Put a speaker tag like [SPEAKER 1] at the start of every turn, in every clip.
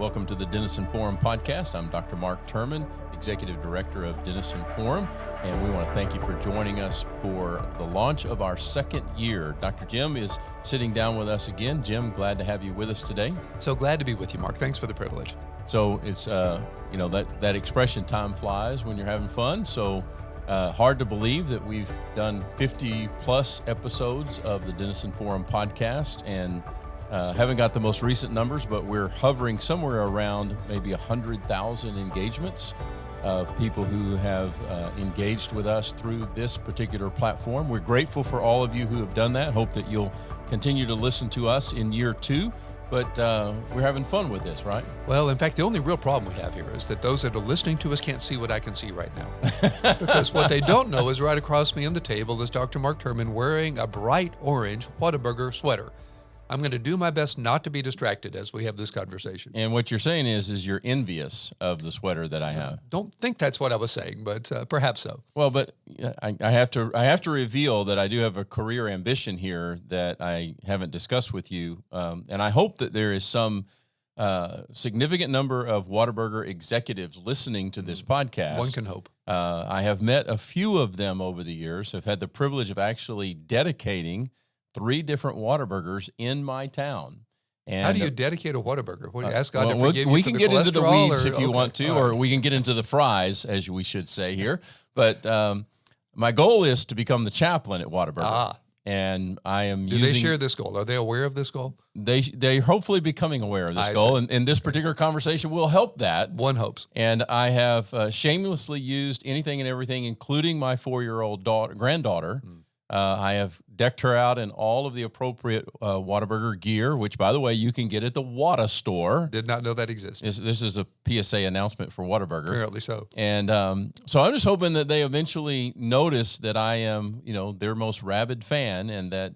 [SPEAKER 1] Welcome to the Denison Forum podcast. I'm Dr. Mark Turman, Executive Director of Denison Forum, and we want to thank you for joining us for the launch of our second year. Dr. Jim is sitting down with us again. Jim, glad to have you with us today.
[SPEAKER 2] So glad to be with you, Mark. Thanks for the privilege.
[SPEAKER 1] So it's, that expression, time flies when you're having fun. So hard to believe that we've done 50 plus episodes of the Denison Forum podcast, and haven't got the most recent numbers, but we're hovering somewhere around maybe 100,000 engagements of people who have engaged with us through this particular platform. We're grateful for all of you who have done that. Hope that you'll continue to listen to us in year two, but we're having fun with this, right?
[SPEAKER 2] Well, in fact, the only real problem we have here is that those that are listening to us can't see what I can see right now. Because what they don't know is right across me on the table is Dr. Mark Turman wearing a bright orange Whataburger sweater. I'm going to do my best not to be distracted as we have this conversation.
[SPEAKER 1] And what you're saying is you're envious of the sweater that I have.
[SPEAKER 2] Don't think that's what I was saying, but perhaps so.
[SPEAKER 1] Well, but I have to reveal that I do have a career ambition here that I haven't discussed with you, and I hope that there is some significant number of Whataburger executives listening to this podcast.
[SPEAKER 2] One can hope.
[SPEAKER 1] I have met a few of them over the years. I've had the privilege of actually dedicating 3 different Whataburgers in my town. And
[SPEAKER 2] how do you dedicate a Whataburger? What do you ask God to forgive you
[SPEAKER 1] we
[SPEAKER 2] for
[SPEAKER 1] can
[SPEAKER 2] the
[SPEAKER 1] get into the
[SPEAKER 2] cholesterol,
[SPEAKER 1] weeds
[SPEAKER 2] or,
[SPEAKER 1] if you
[SPEAKER 2] okay,
[SPEAKER 1] want to,
[SPEAKER 2] all
[SPEAKER 1] or
[SPEAKER 2] right.
[SPEAKER 1] we can get into the fries, as we should say here. But my goal is to become the chaplain at Whataburger. And I am
[SPEAKER 2] Do they share this goal? Are they aware of this goal?
[SPEAKER 1] They're hopefully becoming aware of this goal, and this particular conversation will help that.
[SPEAKER 2] One hopes.
[SPEAKER 1] And I have shamelessly used anything and everything, including my 4-year-old granddaughter. I have decked her out in all of the appropriate Whataburger gear, which, by the way, you can get at the Whata store.
[SPEAKER 2] Did not know that existed.
[SPEAKER 1] This is a PSA announcement for Whataburger.
[SPEAKER 2] Apparently so.
[SPEAKER 1] And so I'm just hoping that they eventually notice that I am, their most rabid fan, and that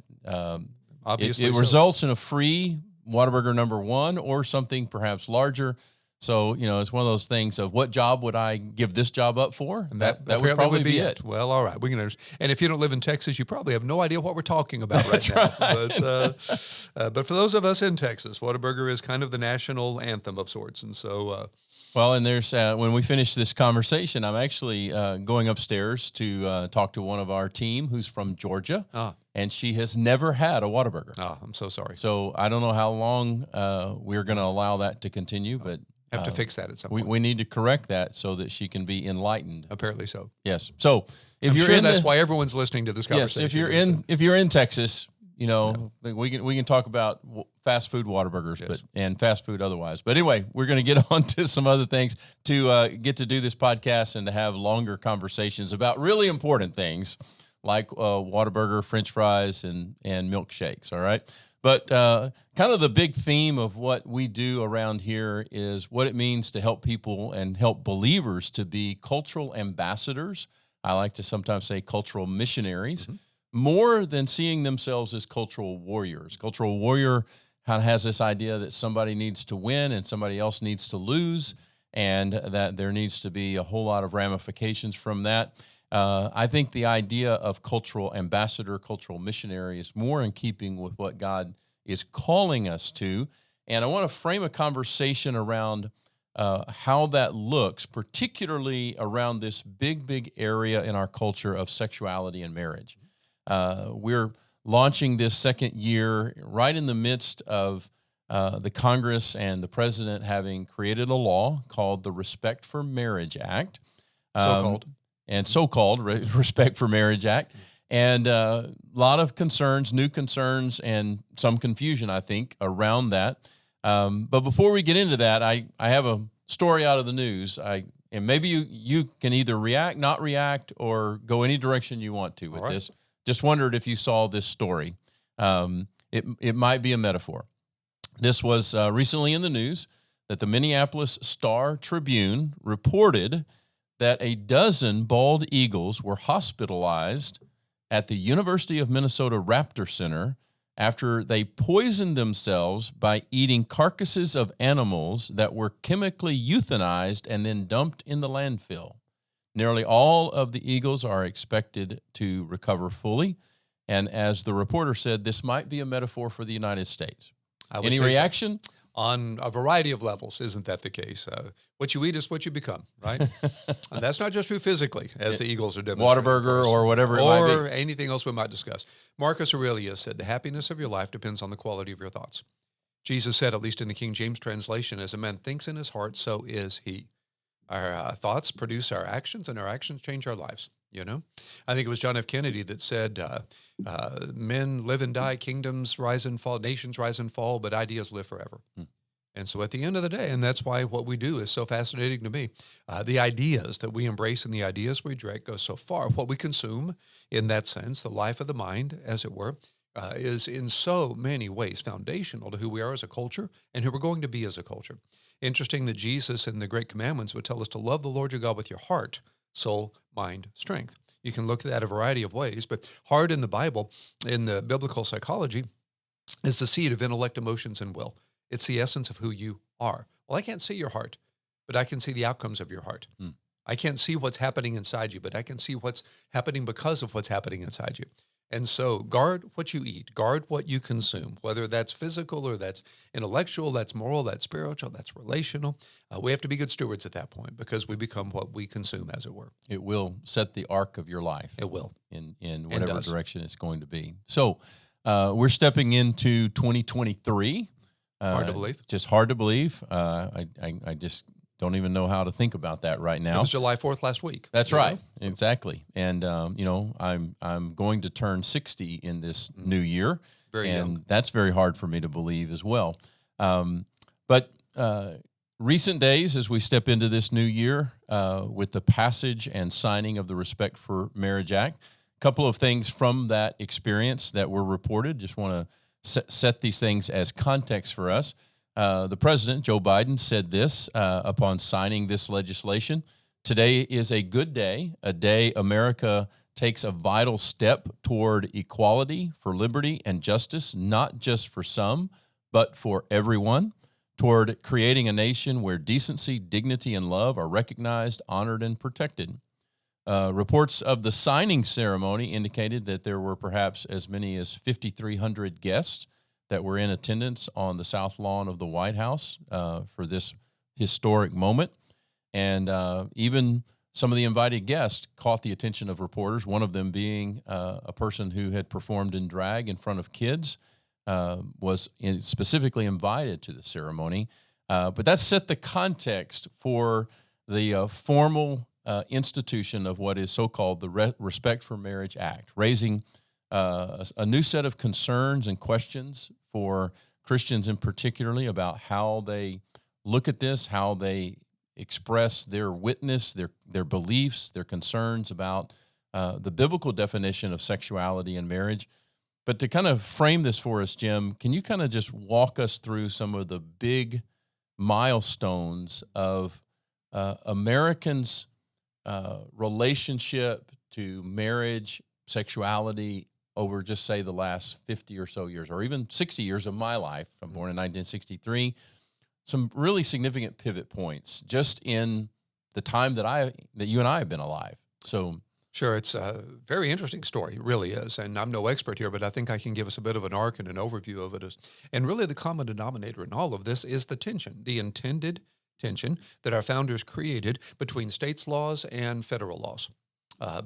[SPEAKER 2] Obviously
[SPEAKER 1] it results in a free Whataburger number 1 or something perhaps larger. So, it's one of those things of what job would I give this job up for?
[SPEAKER 2] And that
[SPEAKER 1] would probably be it.
[SPEAKER 2] Well, all right. We can understand. And if you don't live in Texas, you probably have no idea what we're talking about right now.
[SPEAKER 1] Right.
[SPEAKER 2] But for those of us in Texas, Whataburger is kind of the national anthem of sorts. And so...
[SPEAKER 1] well, and there's when we finish this conversation, I'm actually going upstairs to talk to one of our team who's from Georgia. And she has never had a Whataburger.
[SPEAKER 2] I'm so sorry.
[SPEAKER 1] So I don't know how long we're going to allow that to continue, but...
[SPEAKER 2] have to fix that at some point.
[SPEAKER 1] We need to correct that so that she can be enlightened.
[SPEAKER 2] Apparently so.
[SPEAKER 1] Yes. So if
[SPEAKER 2] I'm
[SPEAKER 1] you're
[SPEAKER 2] sure
[SPEAKER 1] in
[SPEAKER 2] that's why everyone's listening to this conversation.
[SPEAKER 1] Yes. If you're in Texas, we can talk about fast food Whataburgers,
[SPEAKER 2] Yes.
[SPEAKER 1] and fast food otherwise. But anyway, we're going to get on to some other things to get to do this podcast and to have longer conversations about really important things like Whataburger, French fries, and milkshakes. All right. But kind of the big theme of what we do around here is what it means to help people and help believers to be cultural ambassadors. I like to sometimes say cultural missionaries, more than seeing themselves as cultural warriors. Cultural warrior has this idea that somebody needs to win and somebody else needs to lose, and that there needs to be a whole lot of ramifications from that. I think the idea of cultural ambassador, cultural missionary is more in keeping with what God is calling us to. And I want to frame a conversation around how that looks, particularly around this big area in our culture of sexuality and marriage. We're launching this second year right in the midst of the Congress and the president having created a law called the Respect for Marriage Act. So-called Respect for Marriage Act. And a lot of concerns, new concerns, and some confusion, I think, around that. But before we get into that, I have a story out of the news. And maybe you can either react, not react, or go any direction you want to with this. Just wondered if you saw this story. It might be a metaphor. This was recently in the news that the Minneapolis Star-Tribune reported that a dozen bald eagles were hospitalized at the University of Minnesota Raptor Center after they poisoned themselves by eating carcasses of animals that were chemically euthanized and then dumped in the landfill. Nearly all of the eagles are expected to recover fully, and as the reporter said, this might be a metaphor for the United States. Any reaction?
[SPEAKER 2] on a variety of levels. Isn't that the case? What you eat is what you become, right? And that's not just true physically, as the Eagles are demonstrating.
[SPEAKER 1] Whataburger or whatever it might be.
[SPEAKER 2] Or anything else we might discuss. Marcus Aurelius said, the happiness of your life depends on the quality of your thoughts. Jesus said, at least in the King James translation, as a man thinks in his heart, so is he. Our thoughts produce our actions, and our actions change our lives, you know? I think it was John F. Kennedy that said, men live and die, kingdoms rise and fall, nations rise and fall, but ideas live forever. And so at the end of the day, and that's why what we do is so fascinating to me, the ideas that we embrace and the ideas we direct go so far. What we consume, in that sense, the life of the mind, as it were, is in so many ways foundational to who we are as a culture and who we're going to be as a culture. Interesting that Jesus in the Great Commandments would tell us to love the Lord your God with your heart, soul, mind, strength. You can look at that a variety of ways, but heart in the Bible, in the biblical psychology, is the seed of intellect, emotions, and will. It's the essence of who you are. Well, I can't see your heart, but I can see the outcomes of your heart. I can't see what's happening inside you, but I can see what's happening because of what's happening inside you. And so guard what you eat, guard what you consume, whether that's physical or that's intellectual, that's moral, that's spiritual, that's relational. We have to be good stewards at that point because we become what we consume, as it were.
[SPEAKER 1] It will set the arc of your life.
[SPEAKER 2] It will.
[SPEAKER 1] In whatever direction it's going to be. So we're stepping into 2023.
[SPEAKER 2] Hard to believe.
[SPEAKER 1] Just hard to believe. I just don't even know how to think about that right now.
[SPEAKER 2] It was July 4th last week.
[SPEAKER 1] That's right. Exactly. And, I'm going to turn 60 in this new year.
[SPEAKER 2] Very young.
[SPEAKER 1] That's very hard for me to believe as well. But recent days, as we step into this new year with the passage and signing of the Respect for Marriage Act, a couple of things from that experience that were reported. Just want to set these things as context for us. The president, Joe Biden, said this upon signing this legislation. Today is a good day, a day America takes a vital step toward equality, for liberty and justice, not just for some, but for everyone, toward creating a nation where decency, dignity, and love are recognized, honored, and protected. Reports of the signing ceremony indicated that there were perhaps as many as 5,300 guests that were in attendance on the South Lawn of the White House for this historic moment. And even some of the invited guests caught the attention of reporters, one of them being a person who had performed in drag in front of kids, was specifically invited to the ceremony. But that set the context for the formal institution of what is so-called the Respect for Marriage Act, raising a new set of concerns and questions for Christians in particularly about how they look at this, how they express their witness, their beliefs, their concerns about the biblical definition of sexuality and marriage. But to kind of frame this for us, Jim, can you kind of just walk us through some of the big milestones of Americans' relationship to marriage, sexuality, over just say the last 50 or so years, or even 60 years of my life? I'm born in 1963. Some really significant pivot points just in the time that you and I have been alive. So
[SPEAKER 2] sure, it's a very interesting story. It really is. And I'm no expert here, but I think I can give us a bit of an arc and an overview of it. And really the common denominator in all of this is the tension, the intended tension that our founders created between states' laws and federal laws.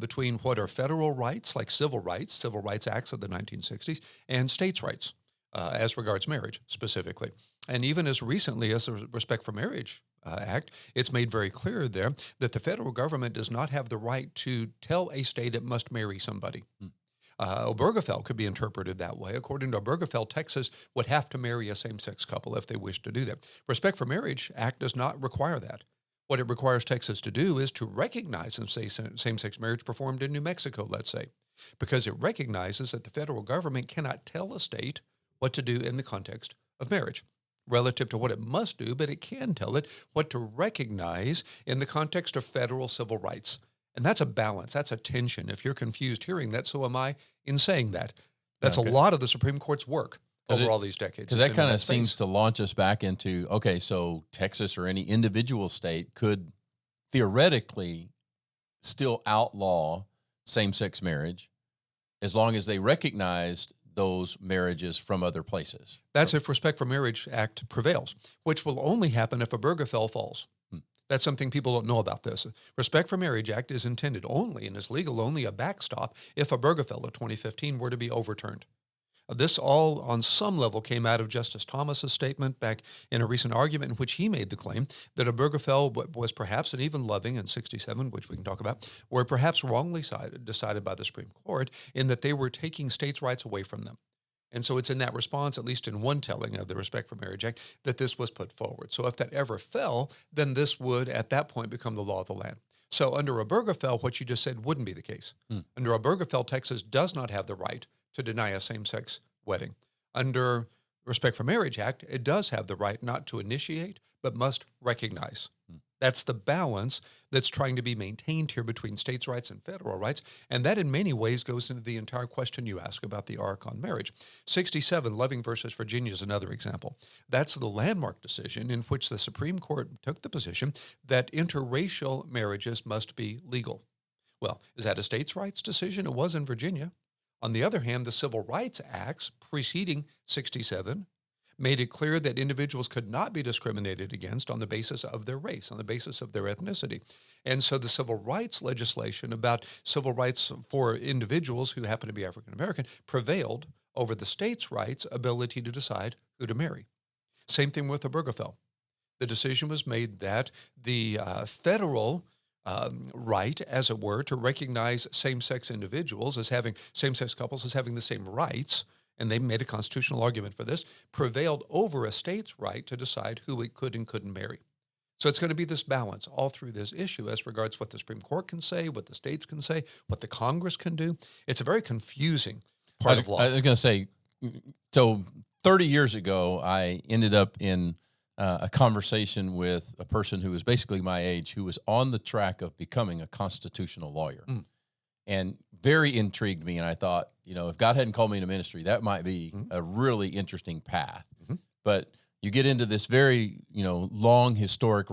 [SPEAKER 2] Between what are federal rights, like civil rights acts of the 1960s, and states' rights as regards marriage specifically. And even as recently as the Respect for Marriage Act, it's made very clear there that the federal government does not have the right to tell a state it must marry somebody. Obergefell could be interpreted that way. According to Obergefell, Texas would have to marry a same-sex couple if they wish to do that. Respect for Marriage Act does not require that. What it requires Texas to do is to recognize same-sex marriage performed in New Mexico, let's say, because it recognizes that the federal government cannot tell a state what to do in the context of marriage relative to what it must do, but it can tell it what to recognize in the context of federal civil rights. And that's a balance. That's a tension. If you're confused hearing that, so am I in saying that. That's a lot of the Supreme Court's work over all these decades.
[SPEAKER 1] Because that kind of seems to launch us back into, okay, so Texas or any individual state could theoretically still outlaw same-sex marriage as long as they recognized those marriages from other places.
[SPEAKER 2] That's if Respect for Marriage Act prevails, which will only happen if Obergefell falls. That's something people don't know about this. Respect for Marriage Act is intended only and is legal only a backstop if Obergefell of 2015 were to be overturned. This all, on some level, came out of Justice Thomas's statement back in a recent argument in which he made the claim that Obergefell was perhaps, and even Loving in 67, which we can talk about, were perhaps wrongly decided by the Supreme Court in that they were taking states' rights away from them. And so it's in that response, at least in one telling of the Respect for Marriage Act, that this was put forward. So if that ever fell, then this would, at that point, become the law of the land. So under Obergefell, what you just said wouldn't be the case. Under Obergefell, Texas does not have the right to deny a same-sex wedding. Under Respect for Marriage Act, it does have the right not to initiate, but must recognize. That's the balance that's trying to be maintained here between states' rights and federal rights, and that in many ways goes into the entire question you ask about the arc on marriage. 67, Loving versus Virginia is another example. That's the landmark decision in which the Supreme Court took the position that interracial marriages must be legal. Well, is that a states' rights decision? It was in Virginia. On the other hand, the Civil Rights Acts preceding 67 made it clear that individuals could not be discriminated against on the basis of their race, on the basis of their ethnicity. And so the civil rights legislation about civil rights for individuals who happen to be African American prevailed over the states' rights' ability to decide who to marry. Same thing with Obergefell. The decision was made that the federal right, as it were, to recognize same-sex individuals as having, same-sex couples as having the same rights, and they made a constitutional argument for this, prevailed over a state's right to decide who it could and couldn't marry. So it's going to be this balance all through this issue as regards what the Supreme Court can say, what the states can say, what the Congress can do. It's a very confusing part of law.
[SPEAKER 1] I was going to say, so 30 years ago, I ended up in a conversation with a person who was basically my age, who was on the track of becoming a constitutional lawyer. And very intrigued me. And I thought, if God hadn't called me into ministry, that might be a really interesting path. But you get into this very, long historic,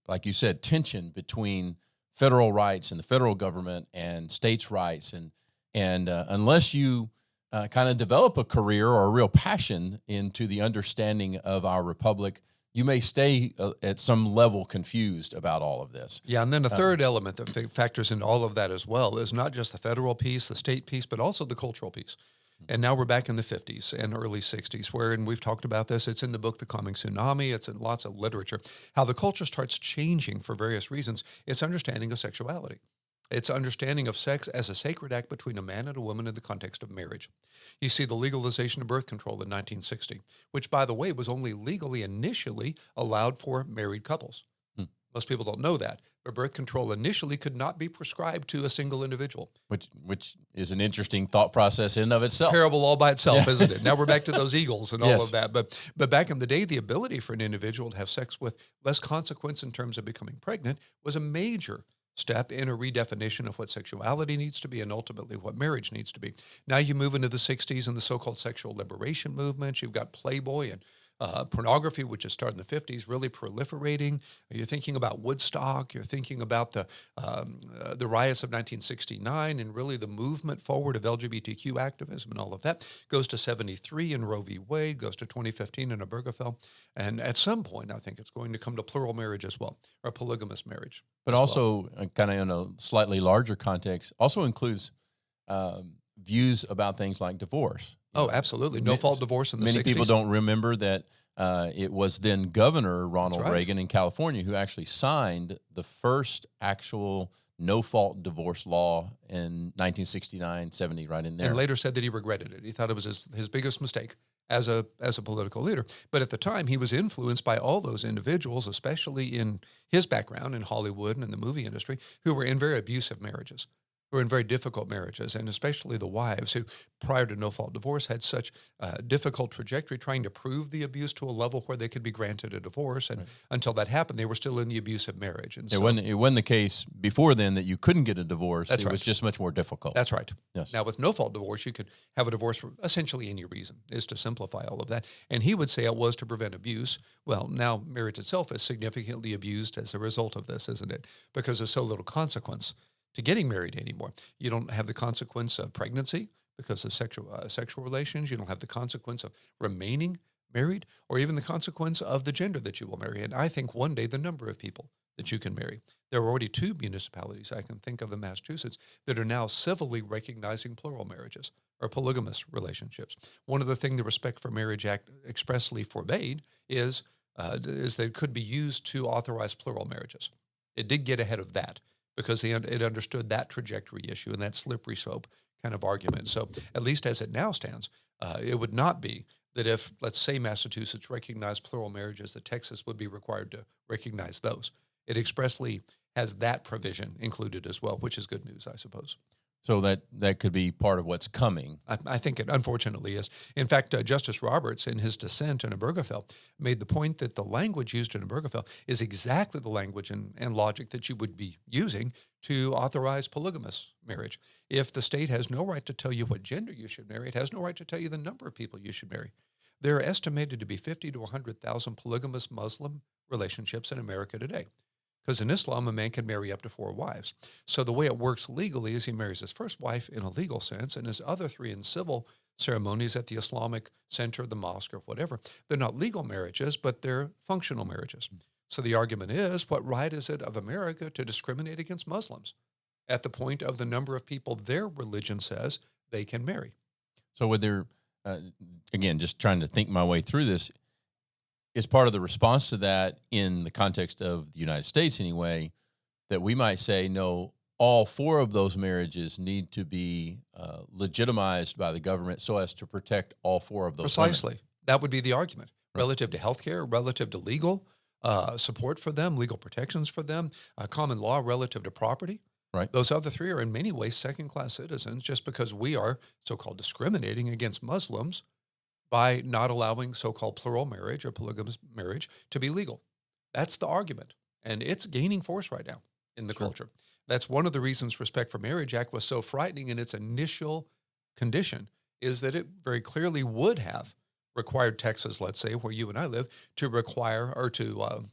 [SPEAKER 1] like you said, tension between federal rights and the federal government and states' rights. And unless you kind of develop a career or a real passion into the understanding of our republic, you may stay at some level confused about all of this.
[SPEAKER 2] Yeah, and then the third element that factors into all of that as well is not just the federal piece, the state piece, but also the cultural piece. And now we're back in the 50s and early 60s, where, and we've talked about this, it's in the book, The Coming Tsunami, it's in lots of literature, how the culture starts changing for various reasons. It's understanding of sexuality. It's understanding of sex as a sacred act between a man and a woman in the context of marriage. You see the legalization of birth control in 1960, which, by the way, was only legally initially allowed for married couples. Most people don't know that, but birth control initially could not be prescribed to a single individual.
[SPEAKER 1] Which is an interesting thought process in and of itself.
[SPEAKER 2] Parable all by itself, isn't it? Now we're back to those eagles and all
[SPEAKER 1] Yes.
[SPEAKER 2] of that. But back in the day, the ability for an individual to have sex with less consequence in terms of becoming pregnant was a major step in a redefinition of what sexuality needs to be and ultimately what marriage needs to be. Now you move into the 60s and the so-called sexual liberation movement. You've got Playboy and pornography, which has started in the 50s, really proliferating. You're thinking about Woodstock. You're thinking about the riots of 1969 and really the movement forward of LGBTQ activism and all of that. Goes to 73 in Roe v. Wade, goes to 2015 in Obergefell. And at some point, I think it's going to come to plural marriage as well, or polygamous marriage.
[SPEAKER 1] But also, kind of in a slightly larger context, also includes views about things like divorce.
[SPEAKER 2] Oh, absolutely. No-fault divorce in the 60s.
[SPEAKER 1] Many people don't remember that it was then Governor Ronald
[SPEAKER 2] right.
[SPEAKER 1] Reagan in California who actually signed the first actual no-fault divorce law in 1969, 70, right in there.
[SPEAKER 2] And later said that he regretted it. He thought it was his biggest mistake as a political leader. But at the time, he was influenced by all those individuals, especially in his background in Hollywood and in the movie industry, who were in very abusive marriages, who were in very difficult marriages, and especially the wives who, prior to no-fault divorce, had such a difficult trajectory trying to prove the abuse to a level where they could be granted a divorce. And until that happened, they were still in the abusive marriage. And
[SPEAKER 1] it wasn't the case before then that you couldn't get a divorce.
[SPEAKER 2] That's
[SPEAKER 1] it was just much more difficult.
[SPEAKER 2] That's right.
[SPEAKER 1] Yes.
[SPEAKER 2] Now, with no-fault divorce, you could have a divorce for essentially any reason, is to simplify all of that. And he would say it was to prevent abuse. Well, now marriage itself is significantly abused as a result of this, isn't it? Because there's so little consequence to getting married anymore. You don't have the consequence of pregnancy because of sexual relations. You don't have the consequence of remaining married, or even the consequence of the gender that you will marry. And I think one day the number of people that you can marry. There are already 2 municipalities I can think of in Massachusetts that are now civilly recognizing plural marriages or polygamous relationships. One of the things the Respect for Marriage Act expressly forbade is that it could be used to authorize plural marriages. It did get ahead of that because it understood that trajectory issue and that slippery slope kind of argument. So at least as it now stands, it would not be that if, let's say, Massachusetts recognized plural marriages, that Texas would be required to recognize those. It expressly has that provision included as well, which is good news, I suppose.
[SPEAKER 1] So that could be part of what's coming.
[SPEAKER 2] I think it unfortunately is. In fact, Justice Roberts, in his dissent in Obergefell, made the point that the language used in Obergefell is exactly the language and logic that you would be using to authorize polygamous marriage. If the state has no right to tell you what gender you should marry, it has no right to tell you the number of people you should marry. There are estimated to be 50 to 100,000 polygamous Muslim relationships in America today. Because in Islam, a man can marry up to 4 wives. So the way it works legally is he marries his first wife in a legal sense, and his other 3 in civil ceremonies at the Islamic center, the mosque, or whatever. They're not legal marriages, but they're functional marriages. So the argument is, what right is it of America to discriminate against Muslims at the point of the number of people their religion says they can marry?
[SPEAKER 1] So would there, again, just trying to think my way through this, is part of the response to that in the context of the United States anyway, that we might say, no, all 4 of those marriages need to be legitimized by the government so as to protect all 4 of those
[SPEAKER 2] Precisely.
[SPEAKER 1] women.
[SPEAKER 2] That would be the argument.
[SPEAKER 1] Right.
[SPEAKER 2] Relative to healthcare, relative to legal support for them, legal protections for them, common law relative to property.
[SPEAKER 1] Right.
[SPEAKER 2] Those other 3 are in many ways second-class citizens just because we are so-called discriminating against Muslims by not allowing so-called plural marriage or polygamous marriage to be legal. That's the argument. And it's gaining force right now in the culture. That's one of the reasons Respect for Marriage Act was so frightening in its initial condition, is that it very clearly would have required Texas, let's say, where you and I live, to require or to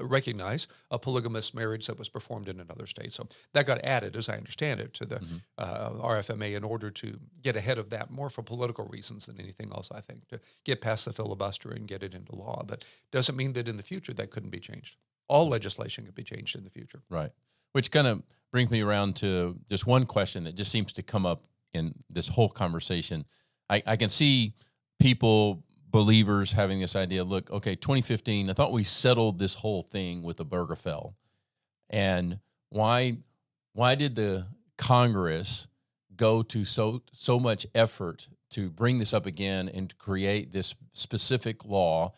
[SPEAKER 2] recognize a polygamous marriage that was performed in another state. So that got added, as I understand it, to the RFMA in order to get ahead of that, more for political reasons than anything else, I think, to get past the filibuster and get it into law. But doesn't mean that in the future that couldn't be changed. All legislation could be changed in the future.
[SPEAKER 1] Right. Which kind of brings me around to just one question that just seems to come up in this whole conversation. I can see people, believers, having this idea, look, okay, 2015, I thought we settled this whole thing with Obergefell. And why did the Congress go to so much effort to bring this up again and to create this specific law?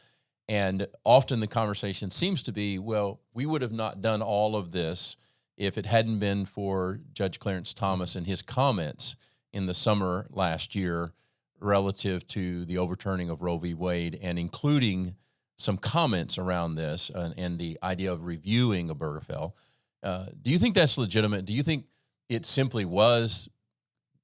[SPEAKER 1] And often the conversation seems to be, well, we would have not done all of this if it hadn't been for Judge Clarence Thomas and his comments in the summer last year relative to the overturning of Roe v. Wade, and including some comments around this and the idea of reviewing Obergefell. Do you think that's legitimate? Do you think it simply was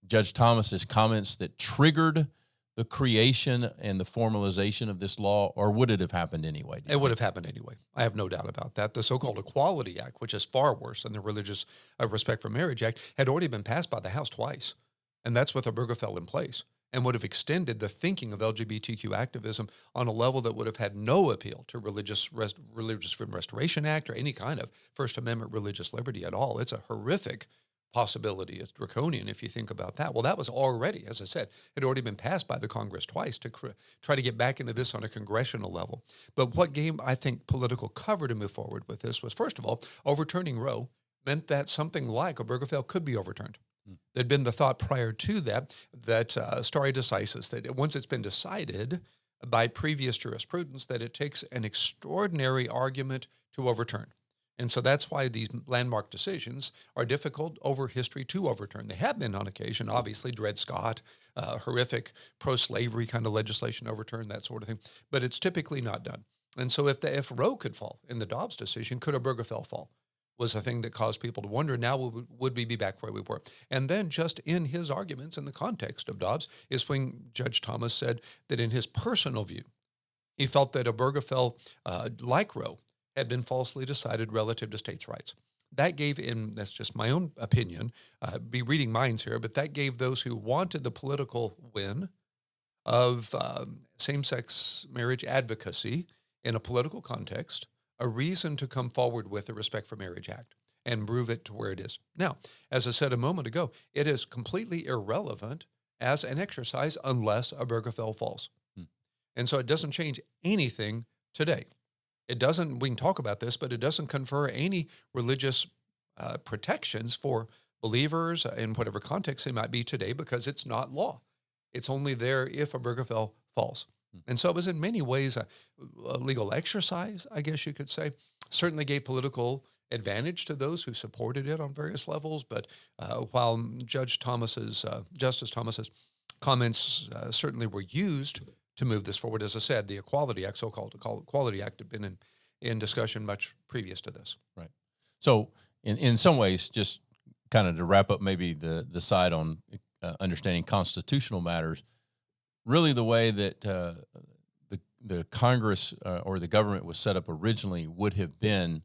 [SPEAKER 1] Judge Thomas's comments that triggered the creation and the formalization of this law, or would it have happened anyway?
[SPEAKER 2] It would have happened anyway. I have no doubt about that. The so-called Equality Act, which is far worse than the Religious Respect for Marriage Act, had already been passed by the House twice, and that's with Obergefell in place, and would have extended the thinking of LGBTQ activism on a level that would have had no appeal to Religious Freedom Restoration Act or any kind of First Amendment religious liberty at all. It's a horrific possibility. It's draconian if you think about that. Well, that was already, as I said, had already been passed by the Congress twice to try to get back into this on a congressional level. But what gave, I think, political cover to move forward with this was, first of all, overturning Roe meant that something like Obergefell could be overturned. There'd been the thought prior to that stare decisis, that once it's been decided by previous jurisprudence, that it takes an extraordinary argument to overturn. And so that's why these landmark decisions are difficult over history to overturn. They have been on occasion, obviously, Dred Scott, horrific pro-slavery kind of legislation overturned, that sort of thing. But it's typically not done. And so if Roe could fall in the Dobbs decision, could Obergefell fall? Was a thing that caused people to wonder, now would we be back where we were? And then just in his arguments in the context of Dobbs is when Judge Thomas said that in his personal view, he felt that Obergefell, like Roe, had been falsely decided relative to states' rights. that gave, and that's just my own opinion, be reading minds here, but that gave those who wanted the political win of same-sex marriage advocacy in a political context a reason to come forward with the Respect for Marriage Act and move it to where it is. Now, as I said a moment ago, it is completely irrelevant as an exercise unless Obergefell falls. And so it doesn't change anything today. It doesn't, we can talk about this, but it doesn't confer any religious protections for believers in whatever context they might be today because it's not law. It's only there if Obergefell falls. And so it was in many ways a legal exercise, I guess you could say. Certainly gave political advantage to those who supported it on various levels. But while Justice Thomas's comments certainly were used to move this forward, as I said, the Equality Act, so-called Equality Act, had been in discussion much previous to this.
[SPEAKER 1] Right. So in some ways, just kind of to wrap up maybe the side on understanding constitutional matters, really the way that the Congress or the government was set up originally would have been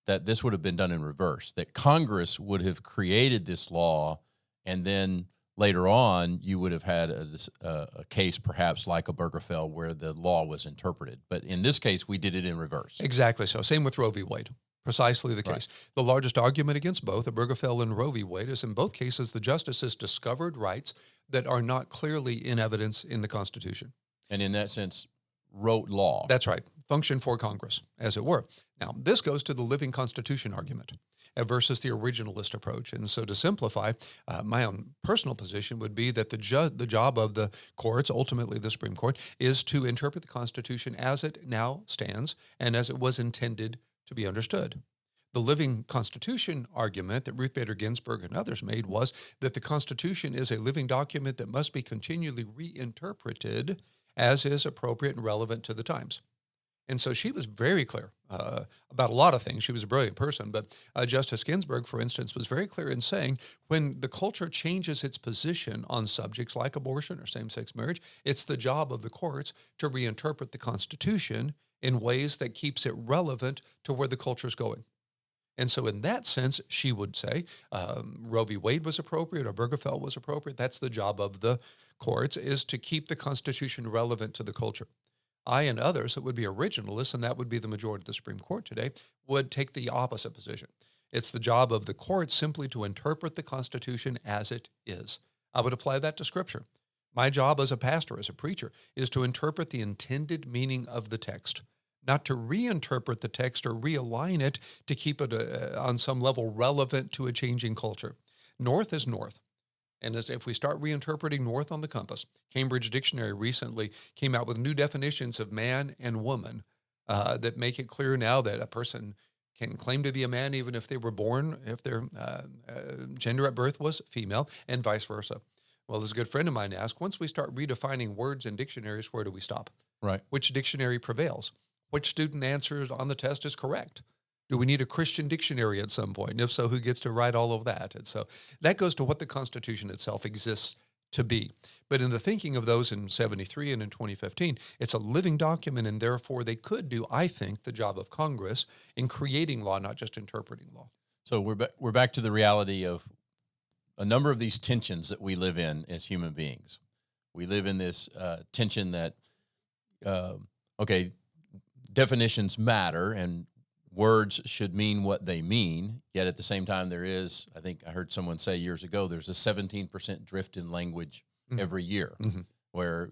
[SPEAKER 1] that this would have been done in reverse, that Congress would have created this law, and then later on you would have had a case perhaps like Obergefell where the law was interpreted. But in this case, we did it in reverse.
[SPEAKER 2] Exactly so. Same with Roe v. Wade. Precisely the case. Right. The largest argument against both Obergefell and Roe v. Wade is in both cases the justices discovered rights that are not clearly in evidence in the Constitution.
[SPEAKER 1] And in that sense, wrote law.
[SPEAKER 2] That's right. Function for Congress, as it were. Now, this goes to the living Constitution argument versus the originalist approach. And so to simplify, my own personal position would be that the job of the courts, ultimately the Supreme Court, is to interpret the Constitution as it now stands and as it was intended to be understood. The living Constitution argument that Ruth Bader Ginsburg and others made was that the Constitution is a living document that must be continually reinterpreted as is appropriate and relevant to the times. And so she was very clear about a lot of things. She was a brilliant person, but Justice Ginsburg, for instance, was very clear in saying when the culture changes its position on subjects like abortion or same-sex marriage, it's the job of the courts to reinterpret the Constitution in ways that keeps it relevant to where the culture is going. And so in that sense, she would say Roe v. Wade was appropriate, Obergefell was appropriate. That's the job of the courts, is to keep the Constitution relevant to the culture. I and others that would be originalists, and that would be the majority of the Supreme Court today, would take the opposite position. It's the job of the court simply to interpret the Constitution as it is. I would apply that to Scripture. My job as a pastor, as a preacher, is to interpret the intended meaning of the text, not to reinterpret the text or realign it to keep it on some level relevant to a changing culture. North is north. And as if we start reinterpreting north on the compass, Cambridge Dictionary recently came out with new definitions of man and woman that make it clear now that a person can claim to be a man even if they were born, if their gender at birth was female, and vice versa. Well, as a good friend of mine asked, once we start redefining words in dictionaries, where do we stop?
[SPEAKER 1] Right.
[SPEAKER 2] Which dictionary prevails? Which student answers on the test is correct? Do we need a Christian dictionary at some point? And if so, who gets to write all of that? And so that goes to what the Constitution itself exists to be. But in the thinking of those in 73 and in 2015, it's a living document, and therefore they could do, I think, the job of Congress in creating law, not just interpreting law. So
[SPEAKER 1] we're back to the reality of a number of these tensions that we live in as human beings. We live in this tension that, definitions matter and words should mean what they mean, yet at the same time there is, I think I heard someone say years ago, there's a 17% drift in language every year, where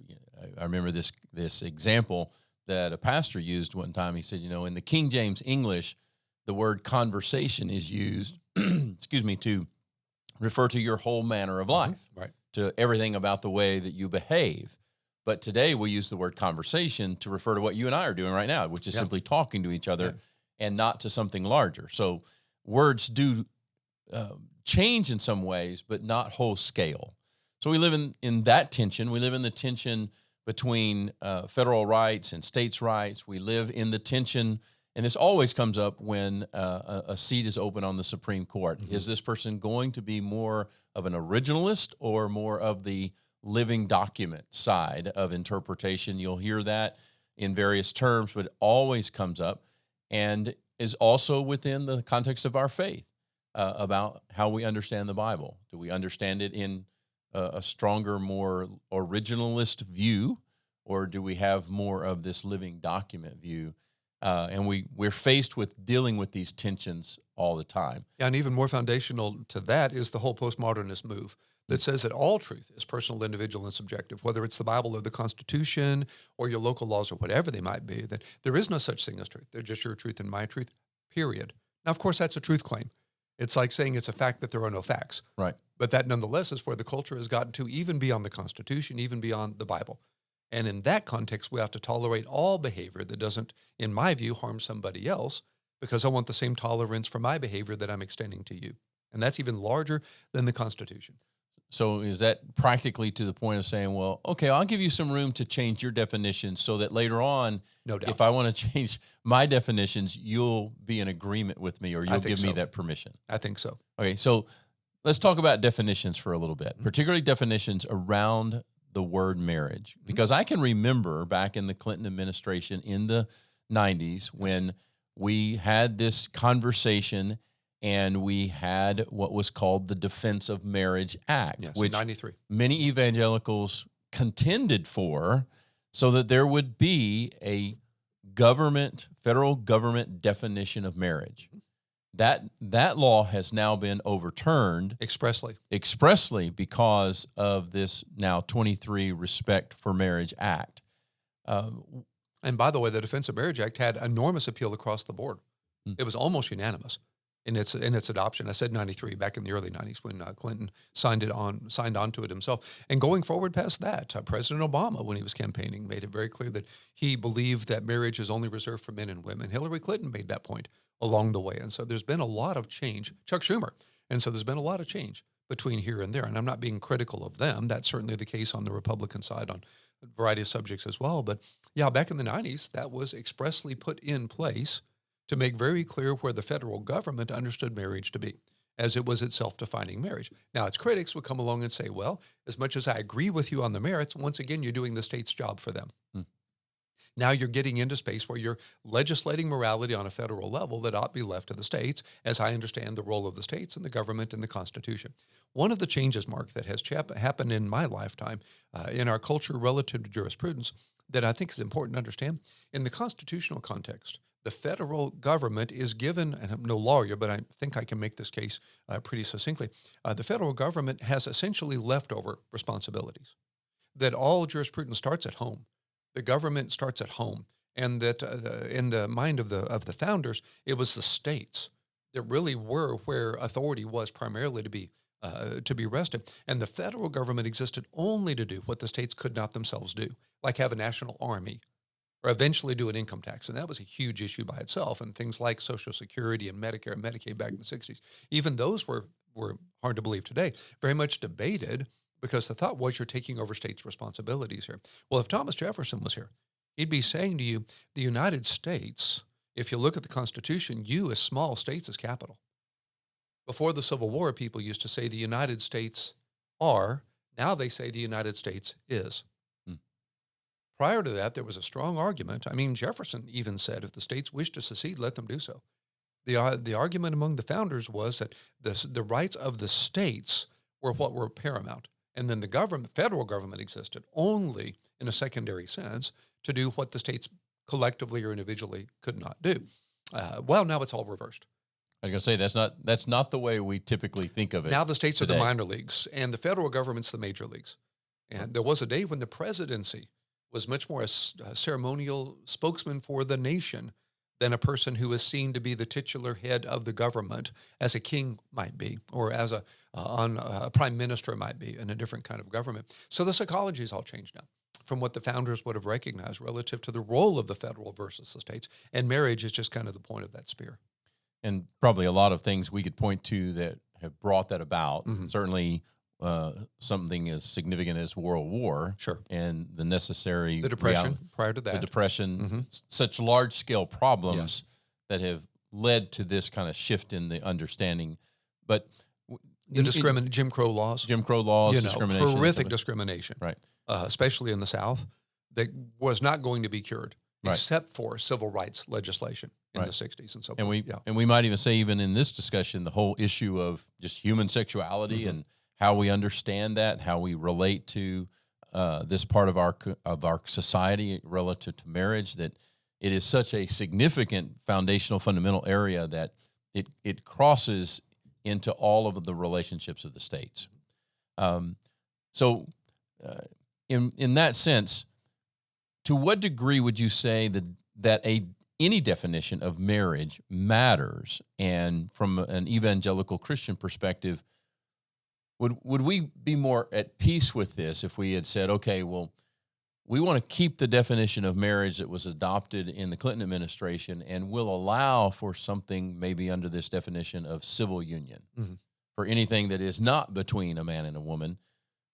[SPEAKER 1] I remember this example that a pastor used one time. He said, in the King James English, the word conversation is used, to refer to your whole manner of life,
[SPEAKER 2] right,
[SPEAKER 1] to everything about the way that you behave. But today we use the word conversation to refer to what you and I are doing right now, which is simply talking to each other and not to something larger. So words do change in some ways, but not whole scale. So we live in that tension. We live in the tension between federal rights and states' rights. We live in the tension, and this always comes up when a seat is open on the Supreme Court. Is this person going to be more of an originalist or more of the living document side of interpretation? You'll hear that in various terms, but it always comes up. And is also within the context of our faith, about how we understand the Bible. Do we understand it in a stronger, more originalist view, or do we have more of this living document view? And we're faced with dealing with these tensions all the time.
[SPEAKER 2] Yeah, and even more foundational to that is the whole postmodernist move that says that all truth is personal, individual, and subjective, whether it's the Bible or the Constitution or your local laws or whatever they might be, that there is no such thing as truth. They're just your truth and my truth, period. Now, of course, that's a truth claim. It's like saying it's a fact that there are no facts.
[SPEAKER 1] Right.
[SPEAKER 2] But that nonetheless is where the culture has gotten to, even beyond the Constitution, even beyond the Bible. And in that context, we have to tolerate all behavior that doesn't, in my view, harm somebody else, because I want the same tolerance for my behavior that I'm extending to you. And that's even larger than the Constitution.
[SPEAKER 1] So is that practically to the point of saying, well, okay, I'll give you some room to change your definition so that later on,
[SPEAKER 2] No doubt.
[SPEAKER 1] if I want to change my definitions, you'll be in agreement with me, or you'll give me that permission?
[SPEAKER 2] I think so.
[SPEAKER 1] Okay, so let's talk about definitions for a little bit, particularly definitions around the word marriage, because I can remember back in the Clinton administration in the 90s when we had this conversation and we had what was called the Defense of Marriage Act,
[SPEAKER 2] Yes,
[SPEAKER 1] which
[SPEAKER 2] 93.
[SPEAKER 1] many evangelicals contended for, so that there would be a federal government definition of marriage. That law has now been overturned expressly because of this now 23 Respect for Marriage Act.
[SPEAKER 2] And by the way, the Defense of Marriage Act had enormous appeal across the board. It was almost unanimous in its adoption. I said 93 back in the early 90s when Clinton signed on to it himself. And going forward past that, President Obama, when he was campaigning, made it very clear that he believed that marriage is only reserved for men and women. Hillary Clinton made that point along the way. And so there's been a lot of change. Chuck Schumer. And so there's been a lot of change between here and there. And I'm not being critical of them. That's certainly the case on the Republican side on a variety of subjects as well. But yeah, back in the 90s, that was expressly put in place to make very clear where the federal government understood marriage to be, as it was itself defining marriage. Now, its critics would come along and say, well, as much as I agree with you on the merits, once again, you're doing the state's job for them. Now you're getting into space where you're legislating morality on a federal level that ought to be left to the states, as I understand the role of the states and the government and the Constitution. One of the changes, Mark, that has happened in my lifetime in our culture relative to jurisprudence that I think is important to understand, in the constitutional context, the federal government is given, and I'm no lawyer, but I think I can make this case pretty succinctly, the federal government has essentially leftover responsibilities, that all jurisprudence starts at home. The government starts at home, and that in the mind of the founders, it was the states that really were where authority was primarily to be rested, and the federal government existed only to do what the states could not themselves do, like have a national army, or eventually do an income tax, and that was a huge issue by itself. And things like Social Security and Medicare and Medicaid back in the 60s, even those were hard to believe today, very much debated. Because the thought was you're taking over states' responsibilities here. Well, if Thomas Jefferson was here, he'd be saying to you, the United States, if you look at the Constitution, you as small states is capital. Before the Civil War, people used to say the United States are. Now they say the United States is. Prior to that, there was a strong argument. I mean, Jefferson even said, if the states wish to secede, let them do so. The argument among the founders was that the rights of the states were what were paramount. And then the federal government existed only in a secondary sense to do what the states collectively or individually could not do. Well, now it's all reversed.
[SPEAKER 1] I was going to say, that's not the way we typically think of it.
[SPEAKER 2] Now the states
[SPEAKER 1] today
[SPEAKER 2] are the minor leagues, and the federal government's the major leagues. And there was a day when the presidency was much more a ceremonial spokesman for the nation than a person who is seen to be the titular head of the government, as a king might be, or as a prime minister might be in a different kind of government. So the psychology has all changed now from what the founders would have recognized relative to the role of the federal versus the states. And marriage is just kind of the point of that spear.
[SPEAKER 1] And probably a lot of things we could point to that have brought that about. Certainly something as significant as World War,
[SPEAKER 2] Sure,
[SPEAKER 1] and the necessary
[SPEAKER 2] Depression prior to that,
[SPEAKER 1] the Depression, such large scale problems that have led to this kind of shift in the understanding. But
[SPEAKER 2] Jim Crow laws,
[SPEAKER 1] discrimination,
[SPEAKER 2] horrific discrimination,
[SPEAKER 1] right?
[SPEAKER 2] Especially in the South, that was not going to be cured. except for civil rights legislation in
[SPEAKER 1] Right.
[SPEAKER 2] the 60s and so
[SPEAKER 1] And
[SPEAKER 2] forth.
[SPEAKER 1] we might even say, even in this discussion, the whole issue of just human sexuality and how we understand that, how we relate to this part of our society relative to marriage, that it is such a significant foundational, fundamental area that it crosses into all of the relationships of the states. So, in that sense, to what degree would you say that any definition of marriage matters? And from an evangelical Christian perspective, would we be more at peace with this if we had said, okay, well, we want to keep the definition of marriage that was adopted in the Clinton administration, and we'll allow for something maybe under this definition of civil union for anything that is not between a man and a woman?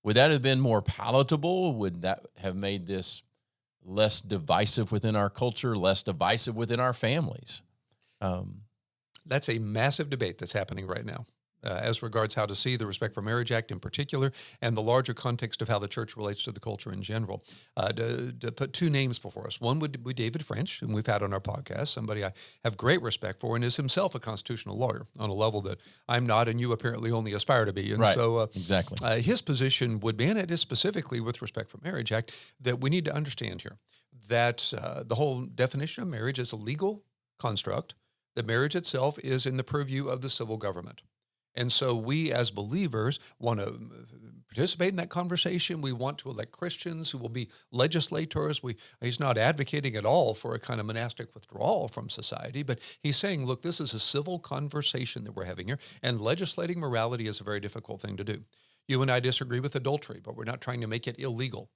[SPEAKER 1] Would that have been more palatable? Would that have made this less divisive within our culture, less divisive within our families?
[SPEAKER 2] That's a massive debate that's happening right now as regards how to see the Respect for Marriage Act in particular and the larger context of how the church relates to the culture in general. To put two names before us. One would be David French, whom we've had on our podcast, somebody I have great respect for and is himself a constitutional lawyer on a level that I'm not and you apparently only aspire to be. And
[SPEAKER 1] Right.
[SPEAKER 2] so
[SPEAKER 1] Exactly.
[SPEAKER 2] his position would be, and it is specifically with Respect for Marriage Act, that we need to understand here that the whole definition of marriage is a legal construct. The marriage itself is in the purview of the civil government. And so we as believers want to participate in that conversation. We want to elect Christians who will be legislators. He's not advocating at all for a kind of monastic withdrawal from society, but he's saying, look, this is a civil conversation that we're having here, and legislating morality is a very difficult thing to do. You and I disagree with adultery, but we're not trying to make it illegal.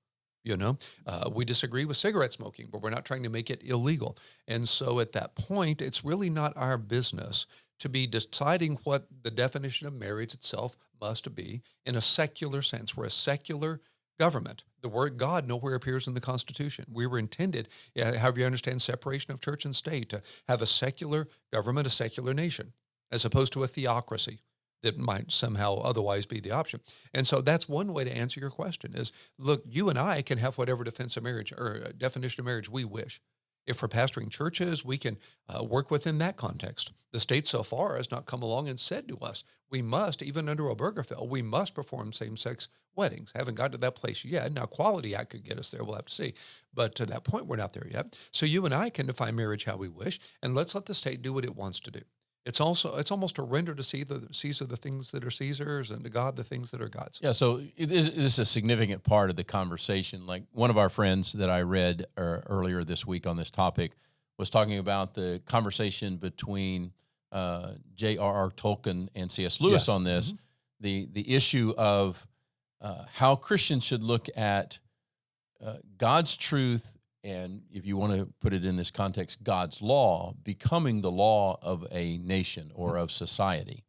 [SPEAKER 2] We disagree with cigarette smoking, but we're not trying to make it illegal. And so at that point, it's really not our business to be deciding what the definition of marriage itself must be in a secular sense. We're a secular government. The word God nowhere appears in the Constitution. We were intended, however you understand separation of church and state, to have a secular government, a secular nation, as opposed to a theocracy that might somehow otherwise be the option. And so that's one way to answer your question is, look, you and I can have whatever defense of marriage or definition of marriage we wish. If we're pastoring churches, we can work within that context. The state so far has not come along and said to us, we must, even under Obergefell, we must perform same-sex weddings. Haven't got to that place yet. Now, Quality Act could get us there. We'll have to see. But to that point, we're not there yet. So you and I can define marriage how we wish, and let's let the state do what it wants to do. It's almost a render to Caesar the things that are Caesar's and to God the things that are God's.
[SPEAKER 1] Yeah, so it is a significant part of the conversation. Like one of our friends that I read earlier this week on this topic was talking about the conversation between J.R.R. Tolkien and C.S. Lewis on this, the issue of how Christians should look at God's truth, and if you want to put it in this context, God's law becoming the law of a nation or of society.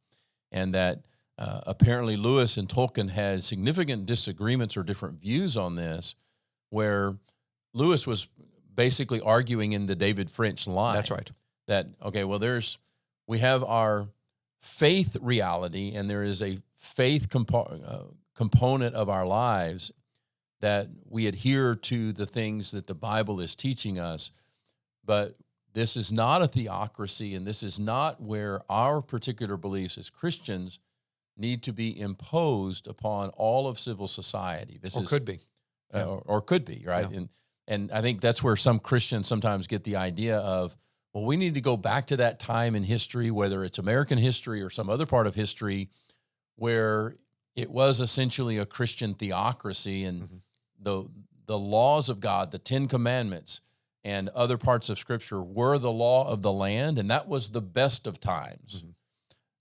[SPEAKER 1] And that apparently Lewis and Tolkien had significant disagreements or different views on this, where Lewis was basically arguing in the David French line.
[SPEAKER 2] That's right.
[SPEAKER 1] That, okay, well, we have our faith reality, and there is a faith component of our lives that we adhere to the things that the Bible is teaching us, but this is not a theocracy, and this is not where our particular beliefs as Christians need to be imposed upon all of civil society.
[SPEAKER 2] Could be.
[SPEAKER 1] Or could be, right?
[SPEAKER 2] Yeah.
[SPEAKER 1] And I think that's where some Christians sometimes get the idea of, well, we need to go back to that time in history, whether it's American history or some other part of history, where it was essentially a Christian theocracy, and the laws of God, the 10 Commandments, and other parts of Scripture were the law of the land, and that was the best of times.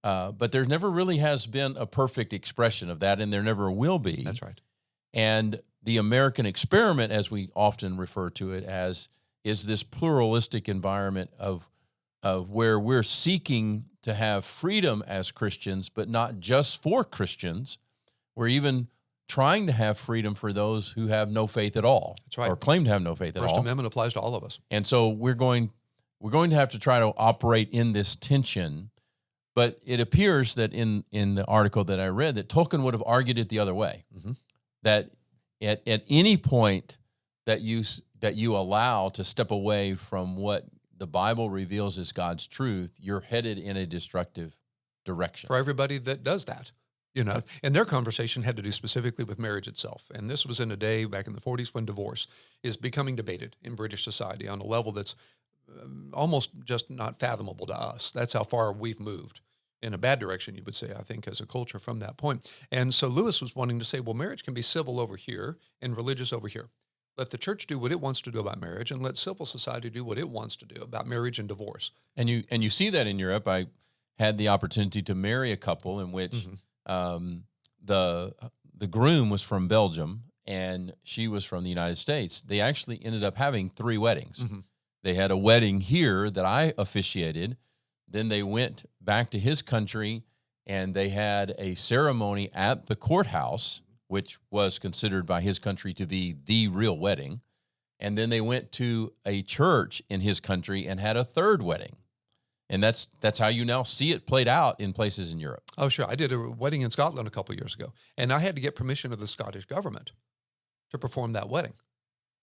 [SPEAKER 1] But there never really has been a perfect expression of that, and there never will be.
[SPEAKER 2] That's right.
[SPEAKER 1] And the American experiment, as we often refer to it as, is this pluralistic environment of where we're seeking to have freedom as Christians, but not just for Christians. We're even trying to have freedom for those who have no faith at all.
[SPEAKER 2] That's right.
[SPEAKER 1] Or claim to have no faith at all.
[SPEAKER 2] First Amendment applies to all of us.
[SPEAKER 1] And so we're going to have to try to operate in this tension. But it appears that in the article that I read, that Tolkien would have argued it the other way. That at any point that that you allow to step away from what the Bible reveals as God's truth, you're headed in a destructive direction.
[SPEAKER 2] For everybody that does that. And their conversation had to do specifically with marriage itself. And this was in a day back in the 40s when divorce is becoming debated in British society on a level that's almost just not fathomable to us. That's how far we've moved in a bad direction, you would say, I think, as a culture from that point. And so Lewis was wanting to say, well, marriage can be civil over here and religious over here. Let the church do what it wants to do about marriage, and let civil society do what it wants to do about marriage and divorce.
[SPEAKER 1] And you see that in Europe. I had the opportunity to marry a couple in which the groom was from Belgium and she was from the United States. They actually ended up having 3 weddings. They had a wedding here that I officiated. Then they went back to his country and they had a ceremony at the courthouse, which was considered by his country to be the real wedding. And then they went to a church in his country and had a 3rd wedding. And that's how you now see it played out in places in Europe.
[SPEAKER 2] Oh, sure. I did a wedding in Scotland a couple of years ago, and I had to get permission of the Scottish government to perform that wedding.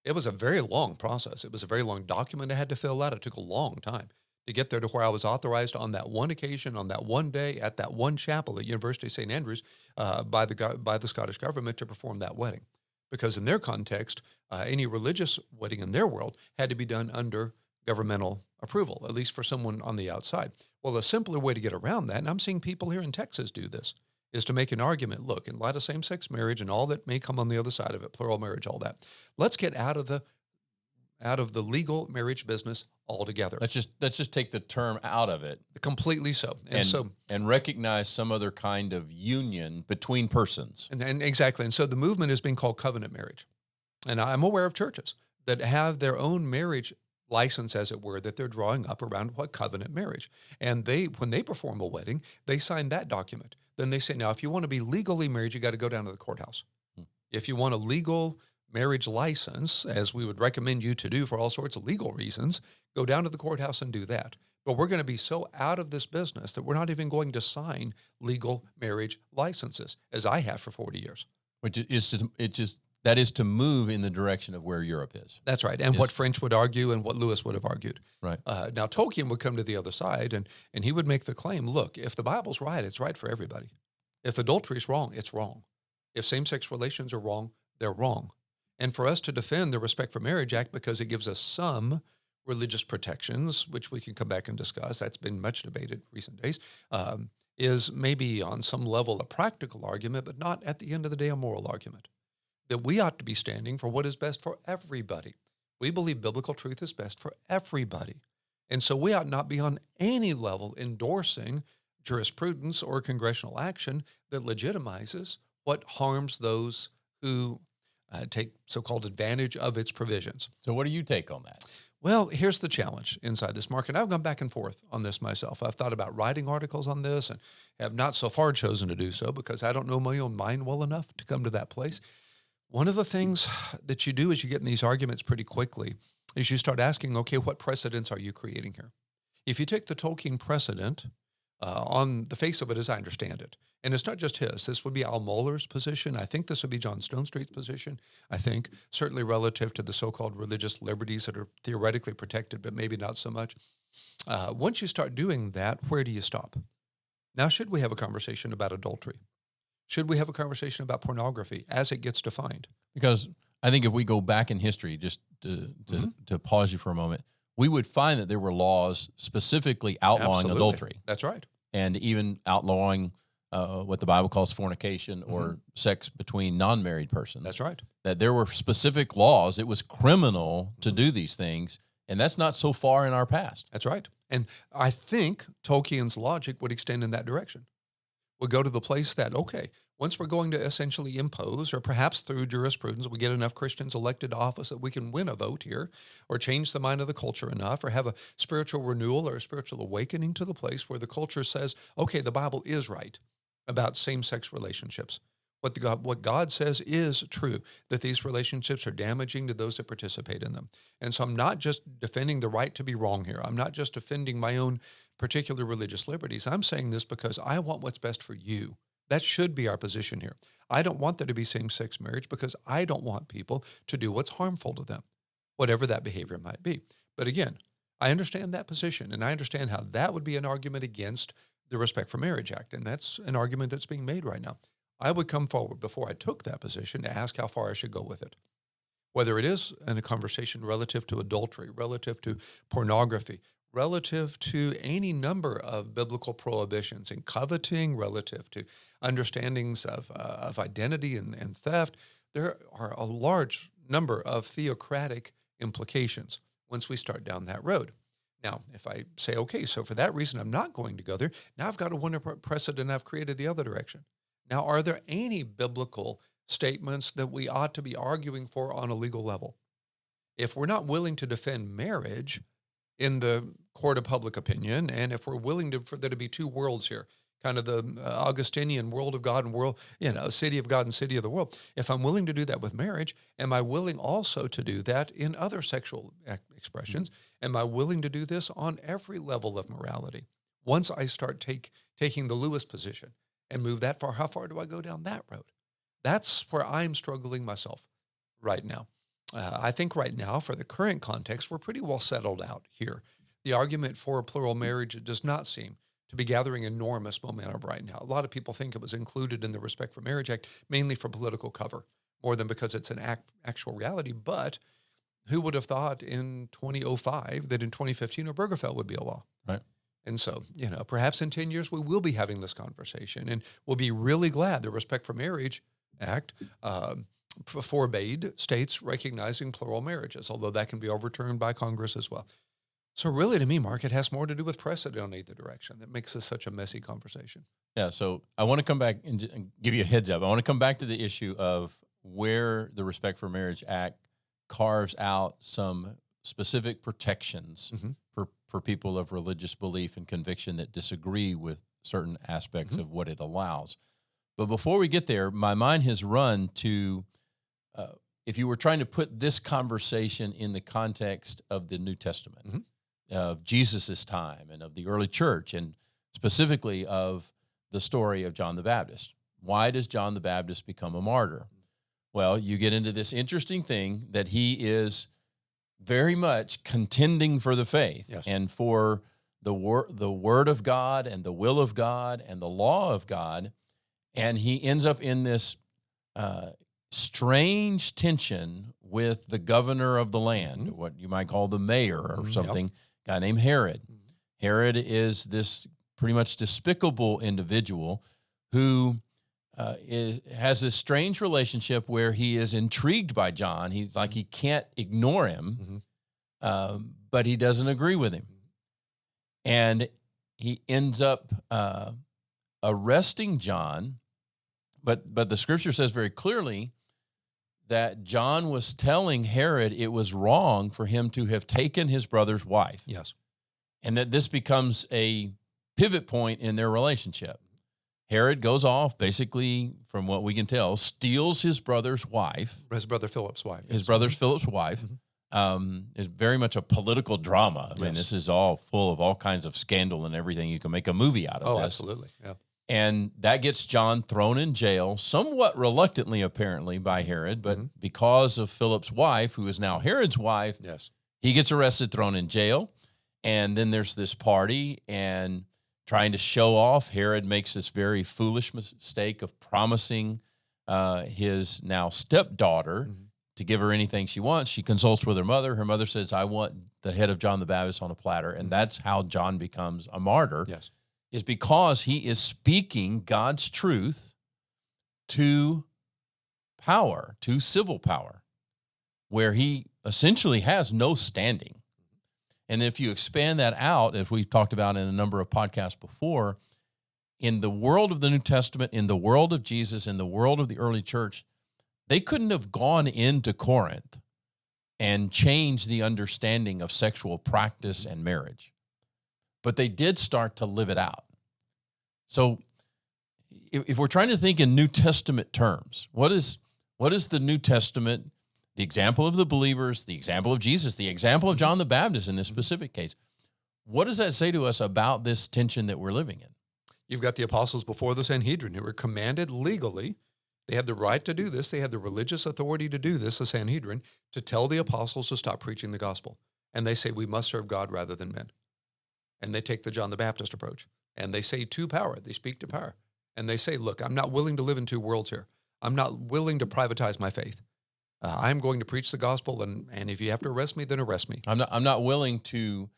[SPEAKER 2] It was a very long process. It was a very long document I had to fill out. It took a long time to get there to where I was authorized on that one occasion, on that one day, at that one chapel at University of St. Andrews by the Scottish government to perform that wedding. Because in their context, any religious wedding in their world had to be done under governmental approval, at least for someone on the outside. Well, a simpler way to get around that, and I'm seeing people here in Texas do this, is to make an argument. Look, in light of same-sex marriage and all that may come on the other side of it, plural marriage, all that, let's get out of the legal marriage business altogether.
[SPEAKER 1] Let's just take the term out of it.
[SPEAKER 2] Completely so.
[SPEAKER 1] And recognize some other kind of union between persons.
[SPEAKER 2] And exactly. And so the movement is being called covenant marriage. And I'm aware of churches that have their own marriage license, as it were, that they're drawing up around what covenant marriage. And when they perform a wedding, they sign that document. Then they say, now, if you want to be legally married, you got to go down to the courthouse. If you want a legal marriage license, as we would recommend you to do for all sorts of legal reasons, go down to the courthouse and do that. But we're going to be so out of this business that we're not even going to sign legal marriage licenses, as I have for 40 years.
[SPEAKER 1] That is to move in the direction of where Europe is.
[SPEAKER 2] That's right. And what French would argue and what Lewis would have argued.
[SPEAKER 1] Right.
[SPEAKER 2] Now, Tolkien would come to the other side and he would make the claim, look, if the Bible's right, it's right for everybody. If adultery is wrong, it's wrong. If same-sex relations are wrong, they're wrong. And for us to defend the Respect for Marriage Act because it gives us some religious protections, which we can come back and discuss, that's been much debated recent days, is maybe on some level a practical argument, but not at the end of the day a moral argument. That we ought to be standing for what is best for everybody. We believe biblical truth is best for everybody. And so we ought not be on any level endorsing jurisprudence or congressional action that legitimizes what harms those who take so-called advantage of its provisions.
[SPEAKER 1] So what do you take on that?
[SPEAKER 2] Well, here's the challenge inside this market. I've gone back and forth on this myself. I've thought about writing articles on this and have not so far chosen to do so because I don't know my own mind well enough to come to that place. One of the things that you do as you get in these arguments pretty quickly is you start asking, okay, what precedents are you creating here? If you take the Tolkien precedent on the face of it as I understand it, and it's not just his, this would be Al Mohler's position. I think this would be John Stonestreet's position. I think certainly relative to the so-called religious liberties that are theoretically protected, but maybe not so much. Once you start doing that, where do you stop? Now, should we have a conversation about adultery? Should we have a conversation about pornography as it gets defined?
[SPEAKER 1] Because I think if we go back in history, just to pause you for a moment, we would find that there were laws specifically outlawing adultery.
[SPEAKER 2] That's right.
[SPEAKER 1] And even outlawing what the Bible calls fornication or sex between non-married persons.
[SPEAKER 2] That's right.
[SPEAKER 1] That there were specific laws. It was criminal to do these things, and that's not so far in our past.
[SPEAKER 2] That's right. And I think Tolkien's logic would extend in that direction. We'll go to the place that, okay, once we're going to essentially impose, or perhaps through jurisprudence, we get enough Christians elected to office that we can win a vote here, or change the mind of the culture enough, or have a spiritual renewal or a spiritual awakening to the place where the culture says, okay, the Bible is right about same-sex relationships. What God says is true, that these relationships are damaging to those that participate in them. And so I'm not just defending the right to be wrong here. I'm not just defending my own particular religious liberties. I'm saying this because I want what's best for you. That should be our position here. I don't want there to be same-sex marriage because I don't want people to do what's harmful to them. whatever that behavior might be. But again, I understand that position, and I understand how that would be an argument against the Respect for Marriage Act, and that's an argument that's being made right now. I would come forward before I took that position to ask how far I should go with it. Whether it is in a conversation relative to adultery, relative to pornography, relative to any number of biblical prohibitions in coveting, relative to understandings of identity and theft, there are a large number of theocratic implications once we start down that road. Now, if I say, okay, so for that reason, I'm not going to go there, now I've got a wonderful precedent I've created the other direction. Now, are there any biblical statements that we ought to be arguing for on a legal level? If we're not willing to defend marriage in the court of public opinion, and if we're willing for there to be two worlds here, kind of the Augustinian world of God and world, city of God and city of the world. If I'm willing to do that with marriage, am I willing also to do that in other sexual expressions? Am I willing to do this on every level of morality? Once I start taking the Lewis position and move that far, how far do I go down that road? That's where I'm struggling myself right now. I think right now, for the current context, we're pretty well settled out here. The argument for plural marriage does not seem to be gathering enormous momentum right now. A lot of people think it was included in the Respect for Marriage Act mainly for political cover, more than because it's an actual reality. But who would have thought in 2005 that in 2015 Obergefell would be a law?
[SPEAKER 1] Right.
[SPEAKER 2] And so, perhaps in 10 years we will be having this conversation, and we'll be really glad the Respect for Marriage Act forbade states recognizing plural marriages, although that can be overturned by Congress as well. So really, to me, Mark, it has more to do with precedent on either direction that makes this such a messy conversation.
[SPEAKER 1] Yeah, so I want to come back and give you a heads up. I want to come back to the issue of where the Respect for Marriage Act carves out some specific protections for people of religious belief and conviction that disagree with certain aspects of what it allows. But before we get there, my mind has run to if you were trying to put this conversation in the context of the New Testament, of Jesus's time and of the early church, and specifically of the story of John the Baptist. Why does John the Baptist become a martyr? Well, you get into this interesting thing that he is very much contending for the faith and for the word of God and the will of God and the law of God. And he ends up in this strange tension with the governor of the land, what you might call the mayor or something, a guy named Herod. Herod is this pretty much despicable individual who has this strange relationship where he is intrigued by John. He's like, he can't ignore him, but he doesn't agree with him. And he ends up arresting John. But the scripture says very clearly that John was telling Herod it was wrong for him to have taken his brother's wife.
[SPEAKER 2] Yes.
[SPEAKER 1] And that this becomes a pivot point in their relationship. Herod goes off, basically, from what we can tell, steals his brother's wife.
[SPEAKER 2] His brother Philip's wife.
[SPEAKER 1] His brother's Philip's wife. It's very much a political drama. I mean, this is all full of all kinds of scandal and everything. You can make a movie out of this.
[SPEAKER 2] Oh, absolutely, yeah.
[SPEAKER 1] And that gets John thrown in jail, somewhat reluctantly, apparently, by Herod, but because of Philip's wife, who is now Herod's wife, he gets arrested, thrown in jail. And then there's this party, and trying to show off, Herod makes this very foolish mistake of promising his now stepdaughter to give her anything she wants. She consults with her mother. Her mother says, I want the head of John the Baptist on a platter. And that's how John becomes a martyr.
[SPEAKER 2] Yes.
[SPEAKER 1] Is because he is speaking God's truth to power, to civil power, where he essentially has no standing. And if you expand that out, as we've talked about in a number of podcasts before, in the world of the New Testament, in the world of Jesus, in the world of the early church, they couldn't have gone into Corinth and changed the understanding of sexual practice and marriage. But they did start to live it out. So if we're trying to think in New Testament terms, what is the New Testament, the example of the believers, the example of Jesus, the example of John the Baptist in this specific case, what does that say to us about this tension that we're living in?
[SPEAKER 2] You've got the apostles before the Sanhedrin who were commanded legally They had the right to do this. They had the religious authority to do this, the Sanhedrin, to tell the apostles to stop preaching the gospel. And they say, we must serve God rather than men. And they take the John the Baptist approach. And they say to power. They speak to power. And they say, look, I'm not willing to live in two worlds here. I'm not willing to privatize my faith. I'm going to preach the gospel, and if you have to arrest me, then arrest me.
[SPEAKER 1] I'm not willing to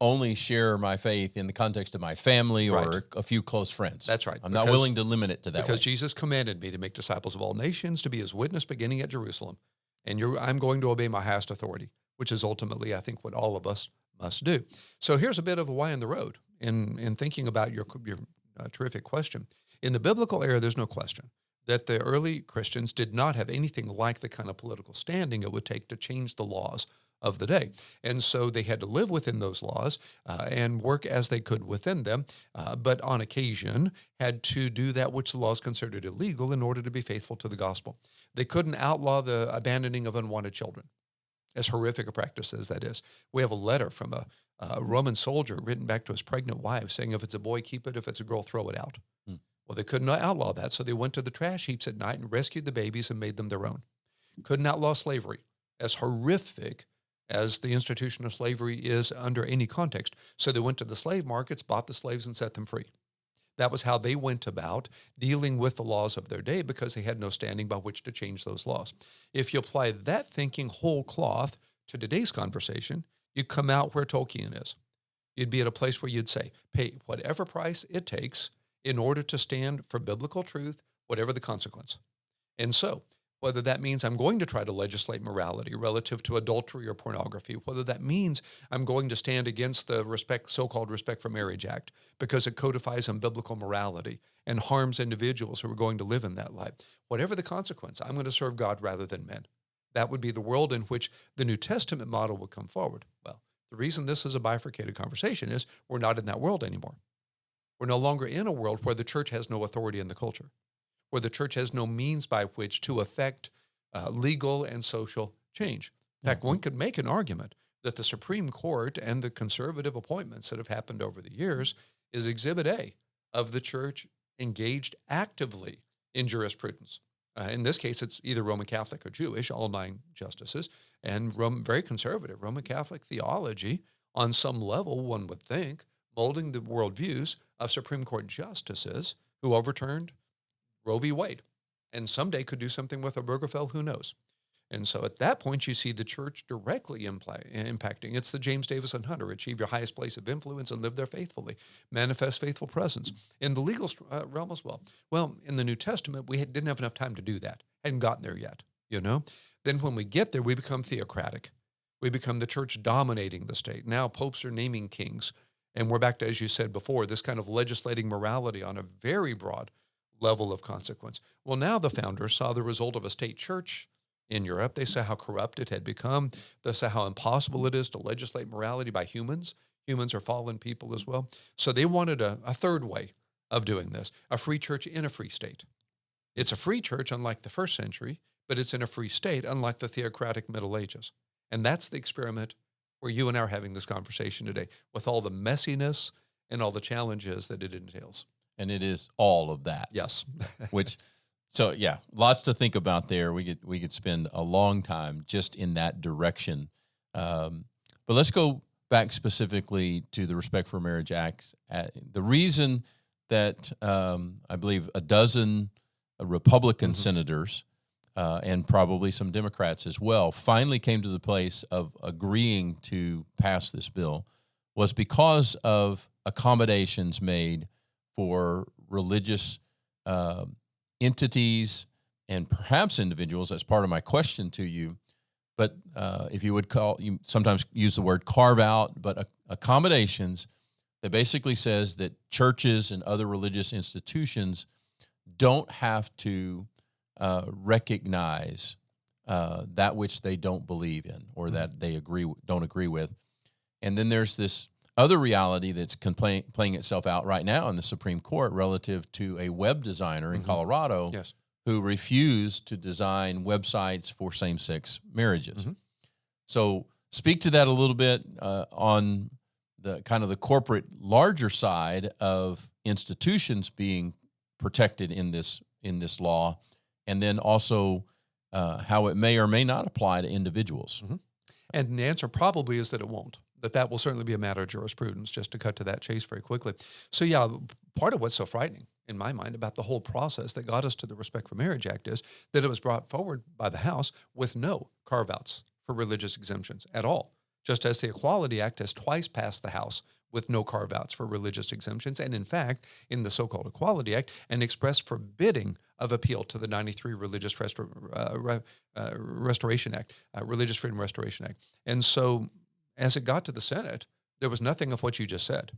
[SPEAKER 1] only share my faith in the context of my family or
[SPEAKER 2] Right.
[SPEAKER 1] a few close friends.
[SPEAKER 2] That's right.
[SPEAKER 1] I'm not willing to limit it to that
[SPEAKER 2] Because
[SPEAKER 1] way.
[SPEAKER 2] Jesus commanded me to make disciples of all nations, to be his witness beginning at Jerusalem. And I'm going to obey my highest authority, which is ultimately, I think, what all of us must do. So here's a bit of a why in the road in thinking about your terrific question. In the biblical era, there's no question that the early Christians did not have anything like the kind of political standing it would take to change the laws of the day. And so they had to live within those laws and work as they could within them, but on occasion had to do that which the laws considered illegal in order to be faithful to the gospel. They couldn't outlaw the abandoning of unwanted children, as horrific a practice as that is. We have a letter from a Roman soldier written back to his pregnant wife saying, if it's a boy, keep it. If it's a girl, throw it out. Well, they couldn't outlaw that, so they went to the trash heaps at night and rescued the babies and made them their own. Couldn't outlaw slavery, as horrific as the institution of slavery is under any context. So they went to the slave markets, bought the slaves, and set them free. That was how they went about dealing with the laws of their day, because they had no standing by which to change those laws. If you apply that thinking whole cloth to today's conversation, you'd come out where Tolkien is. You'd be at a place where you'd say, pay whatever price it takes in order to stand for biblical truth, whatever the consequence. And so, whether that means I'm going to try to legislate morality relative to adultery or pornography, whether that means I'm going to stand against the so-called Respect for Marriage Act because it codifies unbiblical morality and harms individuals who are going to live in that life. Whatever the consequence, I'm going to serve God rather than men. That would be the world in which the New Testament model would come forward. Well, the reason this is a bifurcated conversation is we're not in that world anymore. We're no longer in a world where the church has no authority in the culture, where the church has no means by which to affect legal and social change. In fact, one could make an argument that the Supreme Court and the conservative appointments that have happened over the years is Exhibit A of the church engaged actively in jurisprudence. In this case, it's either Roman Catholic or Jewish, all 9 justices, and very conservative Roman Catholic theology on some level, one would think, molding the worldviews of Supreme Court justices who overturned Roe v. Wade, and someday could do something with Obergefell, who knows. And so at that point, you see the church directly impacting. It's the James Davison Hunter, achieve your highest place of influence and live there faithfully, manifest faithful presence. In the legal realm as well. Well, in the New Testament, we didn't have enough time to do that. Hadn't gotten there yet, Then when we get there, we become theocratic. We become the church dominating the state. Now popes are naming kings. And we're back to, as you said before, this kind of legislating morality on a very broad level of consequence. Well, now the founders saw the result of a state church in Europe. They saw how corrupt it had become. They saw how impossible it is to legislate morality by humans. Humans are fallen people as well. So they wanted a third way of doing this, a free church in a free state. It's a free church, unlike the first century, but it's in a free state, unlike the theocratic Middle Ages. And that's the experiment where you and I are having this conversation today, with all the messiness and all the challenges that it entails.
[SPEAKER 1] And it is all of that.
[SPEAKER 2] Yes.
[SPEAKER 1] So yeah, lots to think about there. We could spend a long time just in that direction. But let's go back specifically to the Respect for Marriage Act. The reason that I believe a dozen Republican senators and probably some Democrats as well finally came to the place of agreeing to pass this bill was because of accommodations made for religious entities and perhaps individuals. That's part of my question to you. But if you would you sometimes use the word carve out, but accommodations that basically says that churches and other religious institutions don't have to recognize that which they don't believe in or that they don't agree with. And then there's this other reality that's playing itself out right now in the Supreme Court relative to a web designer in Colorado who refused to design websites for same-sex marriages. So speak to that a little bit on the kind of the corporate larger side of institutions being protected in this law, and then also how it may or may not apply to individuals.
[SPEAKER 2] Mm-hmm. And the answer probably is that it won't, that will certainly be a matter of jurisprudence, just to cut to that chase very quickly. So yeah, part of what's so frightening in my mind about the whole process that got us to the Respect for Marriage Act is that it was brought forward by the House with no carve-outs for religious exemptions at all, just as the Equality Act has twice passed the House with no carve-outs for religious exemptions, and in fact, in the so-called Equality Act, an express forbidding of appeal to the 93 Religious Restoration Act, Religious Freedom Restoration Act. And so as it got to the Senate, there was nothing of what you just said.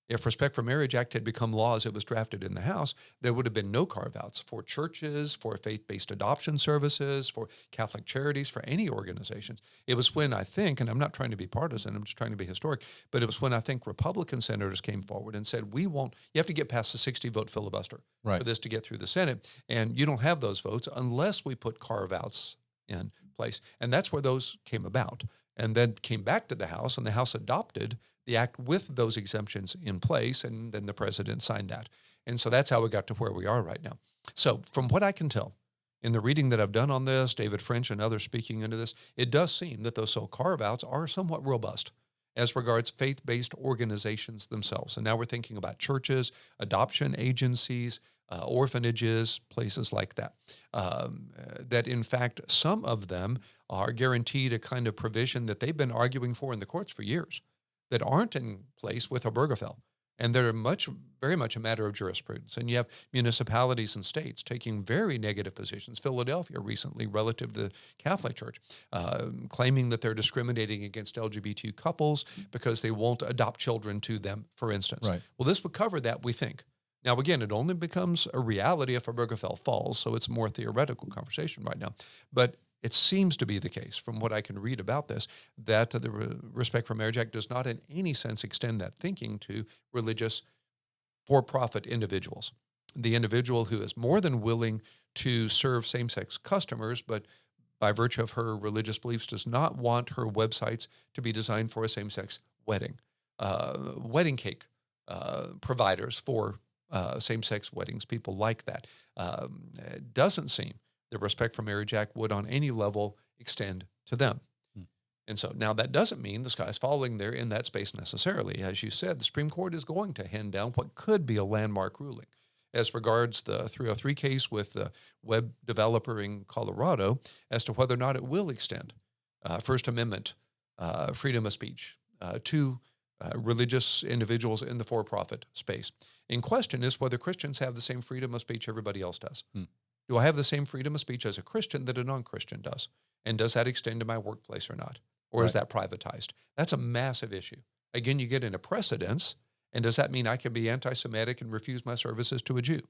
[SPEAKER 2] If Respect for Marriage Act had become law as it was drafted in the House, there would have been no carve-outs for churches, for faith-based adoption services, for Catholic charities, for any organizations. It was when I think, and I'm not trying to be partisan, I'm just trying to be historic, but it was when I think Republican senators came forward and said, you have to get past the 60-vote filibuster for this to get through the Senate, and you don't have those votes unless we put carve-outs in place. And that's where those came about, and then came back to the House, and the House adopted the act with those exemptions in place, and then the president signed that. And so that's how we got to where we are right now. So from what I can tell, in the reading that I've done on this, David French and others speaking into this, it does seem that those so carve-outs are somewhat robust as regards faith-based organizations themselves. And now we're thinking about churches, adoption agencies, orphanages, places like that. That in fact, some of them are guaranteed a kind of provision that they've been arguing for in the courts for years, that aren't in place with Obergefell. And they're very much a matter of jurisprudence. And you have municipalities and states taking very negative positions. Philadelphia recently, relative to the Catholic Church, claiming that they're discriminating against LGBT couples because they won't adopt children to them, for instance.
[SPEAKER 1] Right.
[SPEAKER 2] Well, this would cover that, we think. Now, again, it only becomes a reality if Obergefell falls, so it's a more theoretical conversation right now. But it seems to be the case, from what I can read about this, that the Respect for Marriage Act does not in any sense extend that thinking to religious for-profit individuals. The individual who is more than willing to serve same-sex customers, but by virtue of her religious beliefs does not want her websites to be designed for a same-sex wedding. Wedding cake providers for same-sex weddings, people like that. It doesn't seem the Respect for Marriage Act would on any level extend to them. And so now that doesn't mean the sky's falling there in that space necessarily. As you said, the Supreme Court is going to hand down what could be a landmark ruling as regards the 303 case with the web developer in Colorado as to whether or not it will extend First Amendment freedom of speech to religious individuals in the for-profit space. In question is whether Christians have the same freedom of speech everybody else does. Do I have the same freedom of speech as a Christian that a non-Christian does? And does that extend to my workplace or not? Or is that privatized? That's a massive issue. Again, you get into precedence, and does that mean I can be anti-Semitic and refuse my services to a Jew?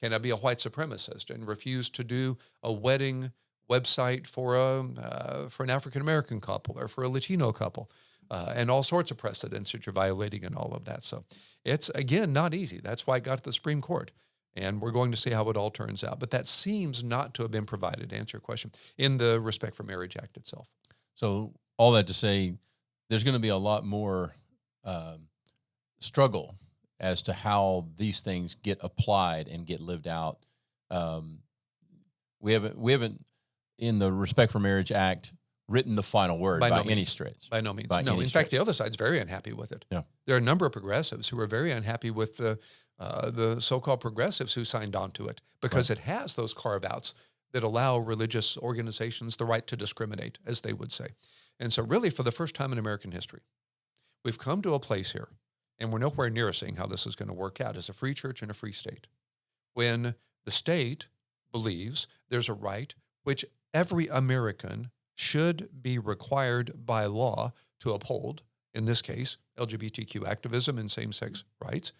[SPEAKER 2] Can I be a white supremacist and refuse to do a wedding website for an African-American couple or for a Latino couple? And all sorts of precedents that you're violating and all of that. So it's, again, not easy. That's why it got to the Supreme Court. And we're going to see how it all turns out. But that seems not to have been provided, to answer your question, in the Respect for Marriage Act itself.
[SPEAKER 1] So all that to say, there's going to be a lot more struggle as to how these things get applied and get lived out. We haven't in the Respect for Marriage Act written the final word by any stretch.
[SPEAKER 2] By no means. No, in fact, the other side's very unhappy with it.
[SPEAKER 1] Yeah.
[SPEAKER 2] There are a number of progressives who are very unhappy with the so-called progressives who signed on to it because it has those carve-outs that allow religious organizations the right to discriminate, as they would say. And so really, for the first time in American history, we've come to a place here, and we're nowhere near seeing how this is going to work out as a free church and a free state, when the state believes there's a right which every American should be required by law to uphold, in this case, LGBTQ activism and same-sex rights.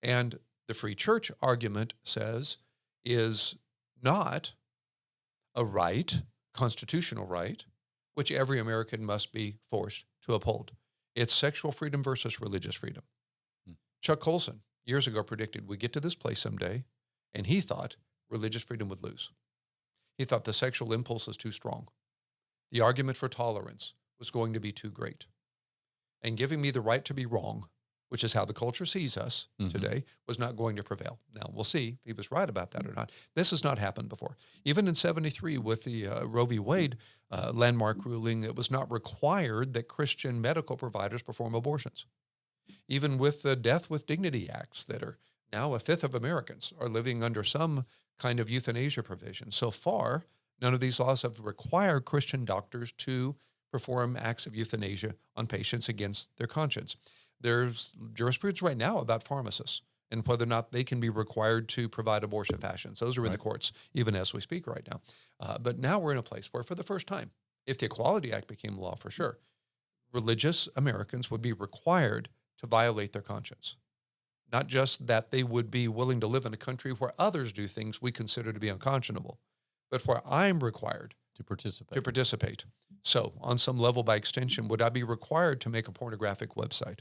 [SPEAKER 2] And the free church argument says is not a right, constitutional right, which every American must be forced to uphold. It's sexual freedom versus religious freedom. Chuck Colson years ago predicted we'd get to this place someday, and he thought religious freedom would lose. He thought the sexual impulse was too strong. The argument for tolerance was going to be too great. And giving me the right to be wrong which is how the culture sees us today, was not going to prevail. Now, we'll see if he was right about that or not. This has not happened before. Even in 73 with the Roe v. Wade landmark ruling, it was not required that Christian medical providers perform abortions. Even with the Death with Dignity Acts that are now a fifth of Americans are living under some kind of euthanasia provision. So far, none of these laws have required Christian doctors to perform acts of euthanasia on patients against their conscience. There's jurisprudence right now about pharmacists and whether or not they can be required to provide abortion fashions. Those are in the courts, even as we speak right now. But now we're in a place where, for the first time, if the Equality Act became law for sure, religious Americans would be required to violate their conscience. Not just that they would be willing to live in a country where others do things we consider to be unconscionable, but where I'm required
[SPEAKER 1] to participate.
[SPEAKER 2] So on some level, by extension, would I be required to make a pornographic website?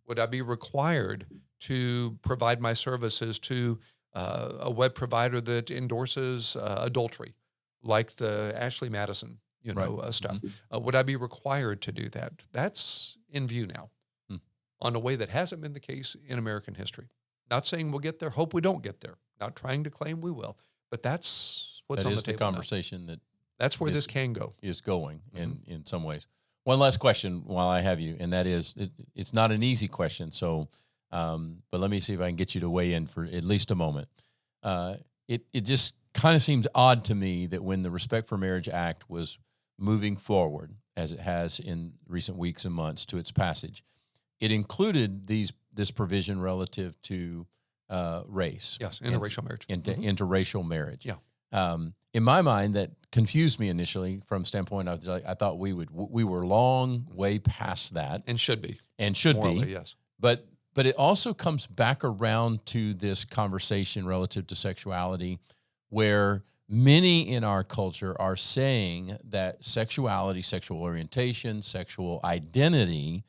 [SPEAKER 2] Would I be required to provide my services to a web provider that endorses adultery, like the Ashley Madison, stuff? Would I be required to do that? That's in view now, on a way that hasn't been the case in American history. Not saying we'll get there. Hope we don't get there. Not trying to claim we will. But that's what's on the table.
[SPEAKER 1] That is the conversation
[SPEAKER 2] that's where this can go.
[SPEAKER 1] Is going in some ways. One last question while I have you, and that is, it's not an easy question, so, but let me see if I can get you to weigh in for at least a moment. It just kind of seems odd to me that when the Respect for Marriage Act was moving forward, as it has in recent weeks and months to its passage, it included this provision relative to race.
[SPEAKER 2] Yes, interracial marriage.
[SPEAKER 1] Interracial marriage.
[SPEAKER 2] Yeah.
[SPEAKER 1] In my mind, that confused me initially from standpoint of I thought we were long way past that,
[SPEAKER 2] and should be,
[SPEAKER 1] morally,
[SPEAKER 2] yes.
[SPEAKER 1] But it also comes back around to this conversation relative to sexuality, where many in our culture are saying that sexuality, sexual orientation, sexual identity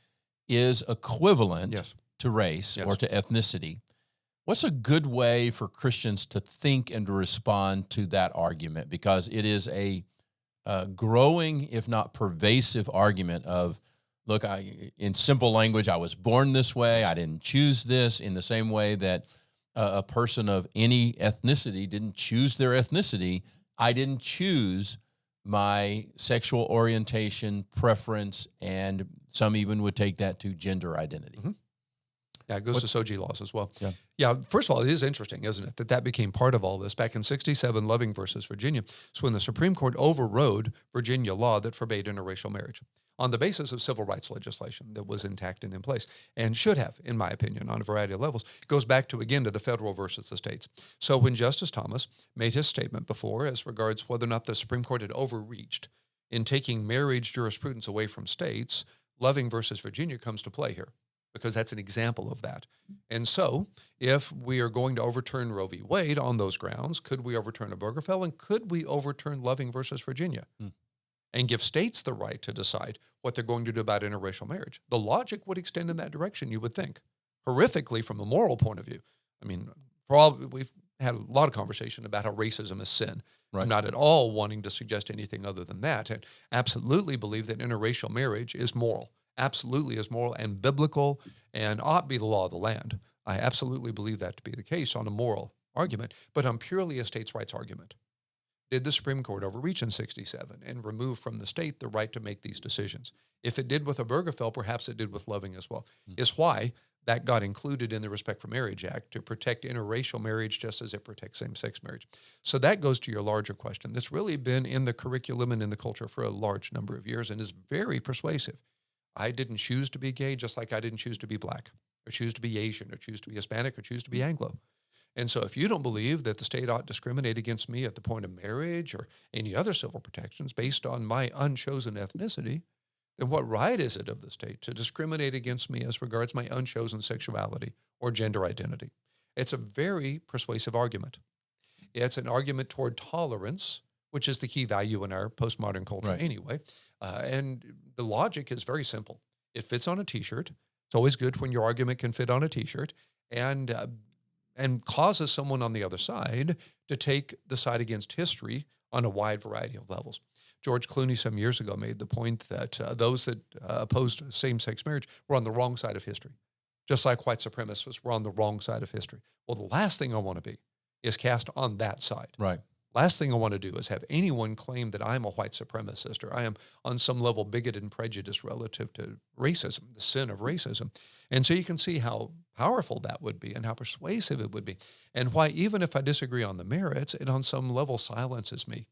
[SPEAKER 1] is equivalent to race or to ethnicity. What's a good way for Christians to think and to respond to that argument? Because it is a growing, if not pervasive, argument of, look, in simple language, I was born this way. I didn't choose this, in the same way that a person of any ethnicity didn't choose their ethnicity. I didn't choose my sexual orientation, preference, and some even would take that to gender identity.
[SPEAKER 2] Yeah, it goes to SOGI laws as well. Yeah, first of all, it is interesting, isn't it, that became part of all this. Back in 67, Loving versus Virginia, it's when the Supreme Court overrode Virginia law that forbade interracial marriage on the basis of civil rights legislation that was intact and in place, and should have, in my opinion, on a variety of levels. It goes back to, again, to the federal versus the states. So when Justice Thomas made his statement before as regards whether or not the Supreme Court had overreached in taking marriage jurisprudence away from states, Loving versus Virginia comes to play here, because that's an example of that. And so if we are going to overturn Roe v. Wade on those grounds, could we overturn Obergefell, and could we overturn Loving versus Virginia and give states the right to decide what they're going to do about interracial marriage? The logic would extend in that direction, you would think. Horrifically, from a moral point of view. I mean, we've had a lot of conversation about how racism is sin.
[SPEAKER 1] Right.
[SPEAKER 2] I'm not at all wanting to suggest anything other than that. And absolutely believe that interracial marriage is moral. Absolutely is moral and biblical and ought to be the law of the land. I absolutely believe that to be the case on a moral argument, but on purely a states' rights argument. Did the Supreme Court overreach in 67 and remove from the state the right to make these decisions? If it did with Obergefell, perhaps it did with Loving as well. Is why that got included in the Respect for Marriage Act to protect interracial marriage just as it protects same-sex marriage. So that goes to your larger question that's really been in the curriculum and in the culture for a large number of years and is very persuasive. I didn't choose to be gay, just like I didn't choose to be black or choose to be Asian or choose to be Hispanic or choose to be Anglo. And so if you don't believe that the state ought to discriminate against me at the point of marriage or any other civil protections based on my unchosen ethnicity, then what right is it of the state to discriminate against me as regards my unchosen sexuality or gender identity? It's a very persuasive argument. It's an argument toward tolerance, which is the key value in our postmodern culture anyway. And the logic is very simple. It fits on a T-shirt. It's always good when your argument can fit on a T-shirt and causes someone on the other side to take the side against history on a wide variety of levels. George Clooney some years ago made the point that those that opposed same-sex marriage were on the wrong side of history, just like white supremacists were on the wrong side of history. Well, the last thing I want to be is cast on that side.
[SPEAKER 1] Right.
[SPEAKER 2] Last thing I want to do is have anyone claim that I'm a white supremacist or I am on some level bigoted and prejudiced relative to racism, the sin of racism. And so you can see how powerful that would be and how persuasive it would be, and why even if I disagree on the merits, it on some level silences me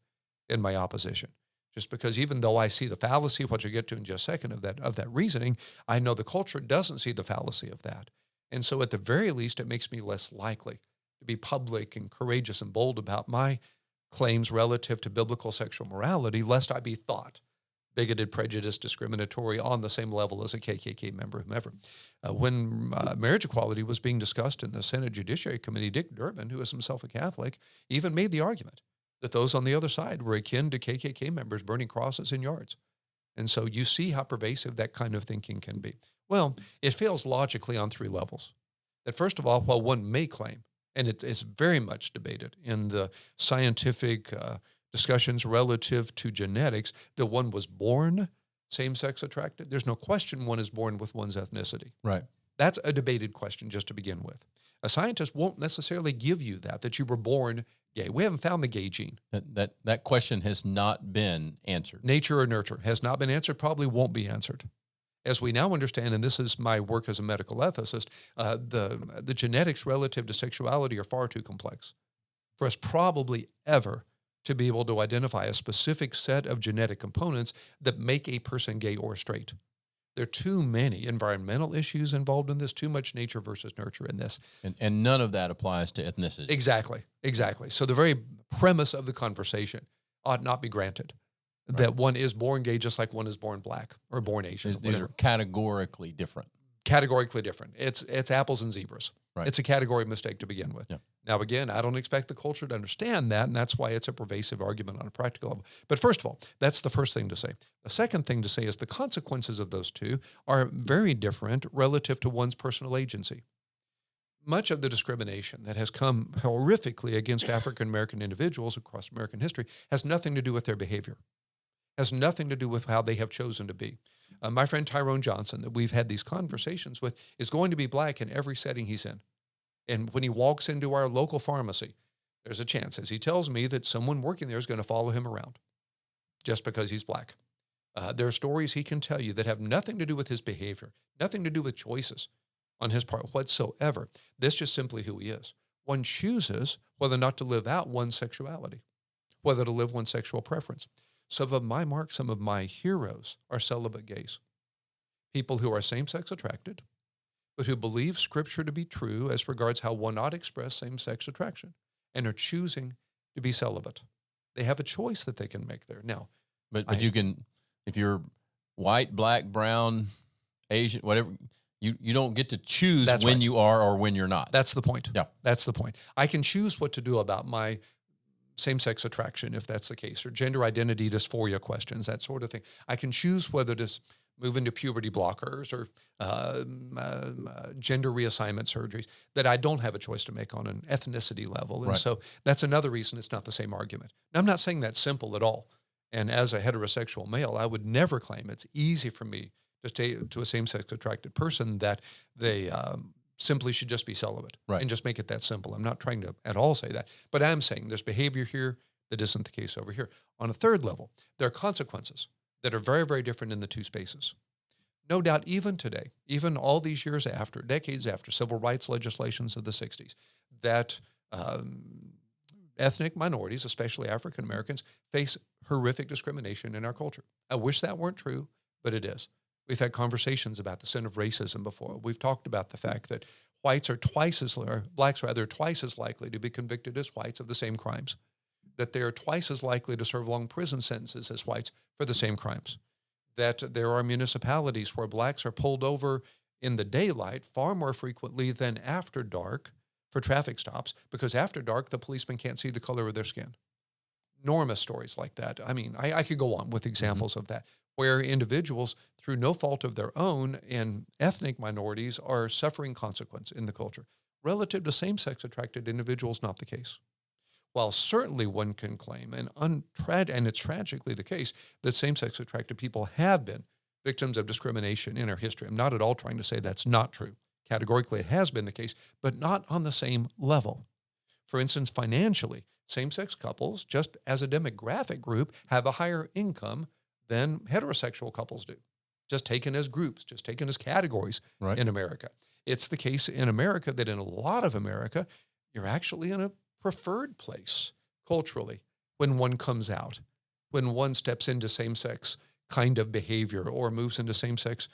[SPEAKER 2] in my opposition. Just because even though I see the fallacy, which I'll get to in just a second, of that reasoning, I know the culture doesn't see the fallacy of that. And so at the very least, it makes me less likely to be public and courageous and bold about my claims relative to biblical sexual morality, lest I be thought bigoted, prejudiced, discriminatory on the same level as a KKK member, whomever. When marriage equality was being discussed in the Senate Judiciary Committee, Dick Durbin, who is himself a Catholic, even made the argument that those on the other side were akin to KKK members burning crosses in yards. And so you see how pervasive that kind of thinking can be. Well, it fails logically on three levels. That first of all, while one may claim, and it is very much debated in the scientific discussions relative to genetics, that one was born same-sex attracted. There's no question one is born with one's ethnicity.
[SPEAKER 1] Right.
[SPEAKER 2] That's a debated question just to begin with. A scientist won't necessarily give you that you were born gay. We haven't found the gay gene.
[SPEAKER 1] That question has not been answered.
[SPEAKER 2] Nature or nurture has not been answered, probably won't be answered. As we now understand, and this is my work as a medical ethicist, the genetics relative to sexuality are far too complex for us probably ever to be able to identify a specific set of genetic components that make a person gay or straight. There are too many environmental issues involved in this, too much nature versus nurture in this.
[SPEAKER 1] And none of that applies to ethnicity.
[SPEAKER 2] Exactly. So the very premise of the conversation ought not be granted. Right. That one is born gay just like one is born black or born Asian.
[SPEAKER 1] These are categorically different.
[SPEAKER 2] Categorically different. It's apples and zebras.
[SPEAKER 1] Right.
[SPEAKER 2] It's a category mistake to begin with.
[SPEAKER 1] Yeah.
[SPEAKER 2] Now, again, I don't expect the culture to understand that, and that's why it's a pervasive argument on a practical level. But first of all, that's the first thing to say. The second thing to say is the consequences of those two are very different relative to one's personal agency. Much of the discrimination that has come horrifically against African-American individuals across American history has nothing to do with their behavior, has nothing to do with how they have chosen to be. My friend Tyrone Johnson, that we've had these conversations with, is going to be black in every setting he's in. And when he walks into our local pharmacy, there's a chance, as he tells me, that someone working there is going to follow him around just because he's black. There are stories he can tell you that have nothing to do with his behavior, nothing to do with choices on his part whatsoever. This is just simply who he is. One chooses whether or not to live out one's sexuality, whether to live one's sexual preference. Some of my marks, some of my heroes are celibate gays, people who are same-sex attracted, but who believe Scripture to be true as regards how one ought to express same-sex attraction and are choosing to be celibate. They have a choice that they can make there. Now,
[SPEAKER 1] but you can, if you're white, black, brown, Asian, whatever, you don't get to choose when you are or when you're not.
[SPEAKER 2] That's the point.
[SPEAKER 1] Yeah.
[SPEAKER 2] That's the point. I can choose what to do about my same-sex attraction, if that's the case, or gender identity dysphoria questions, that sort of thing. I can choose whether to move into puberty blockers or gender reassignment surgeries that I don't have a choice to make on an ethnicity level. And so that's another reason it's not the same argument. Now, I'm not saying that's simple at all. And as a heterosexual male, I would never claim it's easy for me to say to a same-sex attracted person that they simply should just be celibate and just make it that simple. I'm not trying to at all say that, but I'm saying there's behavior here that isn't the case over here. On a third level, there are consequences that are very, very different in the two spaces. No doubt, even today, even all these years after, decades after civil rights legislations of the 60s, that ethnic minorities, especially African Americans, face horrific discrimination in our culture. I wish that weren't true, but it is. We've had conversations about the sin of racism before. We've talked about the fact that blacks are twice as likely to be convicted as whites of the same crimes, that they are twice as likely to serve long prison sentences as whites for the same crimes, that there are municipalities where blacks are pulled over in the daylight far more frequently than after dark for traffic stops, because after dark, the policeman can't see the color of their skin. Enormous stories like that. I mean, I could go on with examples of that, where individuals, through no fault of their own, and ethnic minorities are suffering consequence in the culture. Relative to same-sex attracted individuals, not the case. While certainly one can claim, and it's tragically the case, that same-sex attracted people have been victims of discrimination in our history. I'm not at all trying to say that's not true. Categorically, it has been the case, but not on the same level. For instance, financially, same-sex couples, just as a demographic group, have a higher income than heterosexual couples do, just taken as groups, just taken as categories in America. It's the case in America that in a lot of America, you're actually in a preferred place culturally when one comes out, when one steps into same-sex kind of behavior or moves into same-sex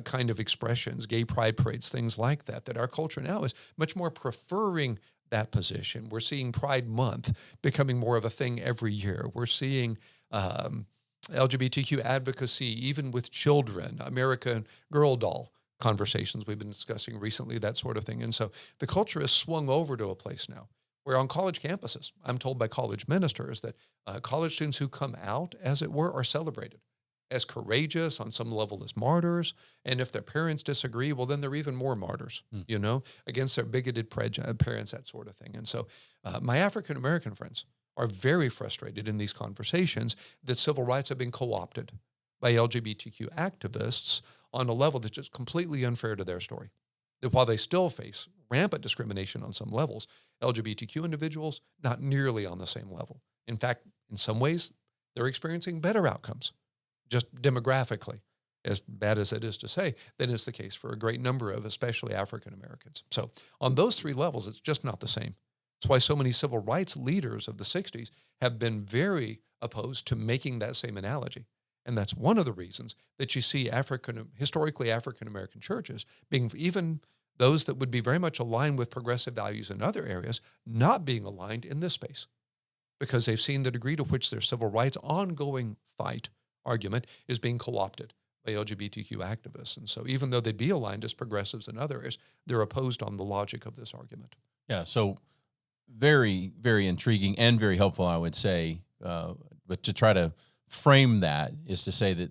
[SPEAKER 2] kind of expressions, gay pride parades, things like that, that our culture now is much more preferring that position. We're seeing Pride Month becoming more of a thing every year. We're seeing LGBTQ advocacy, even with children, American Girl doll conversations we've been discussing recently, that sort of thing. And so the culture has swung over to a place now where on college campuses, I'm told by college ministers that college students who come out, as it were, are celebrated as courageous, on some level as martyrs. And if their parents disagree, well, then they're even more martyrs, against their bigoted parents, that sort of thing. And so my African-American friends are very frustrated in these conversations that civil rights have been co-opted by LGBTQ activists on a level that's just completely unfair to their story. That while they still face rampant discrimination on some levels, LGBTQ individuals, not nearly on the same level. In fact, in some ways, they're experiencing better outcomes, just demographically, as bad as it is to say, than is the case for a great number of especially African Americans. So on those three levels, it's just not the same. That's why so many civil rights leaders of the 60s have been very opposed to making that same analogy. And that's one of the reasons that you see historically African-American churches being, even those that would be very much aligned with progressive values in other areas, not being aligned in this space, because they've seen the degree to which their civil rights ongoing fight argument is being co-opted by LGBTQ activists. And so even though they'd be aligned as progressives in other areas, they're opposed on the logic of this argument.
[SPEAKER 1] Yeah, so very, very intriguing and very helpful, I would say. But to try to frame that is to say that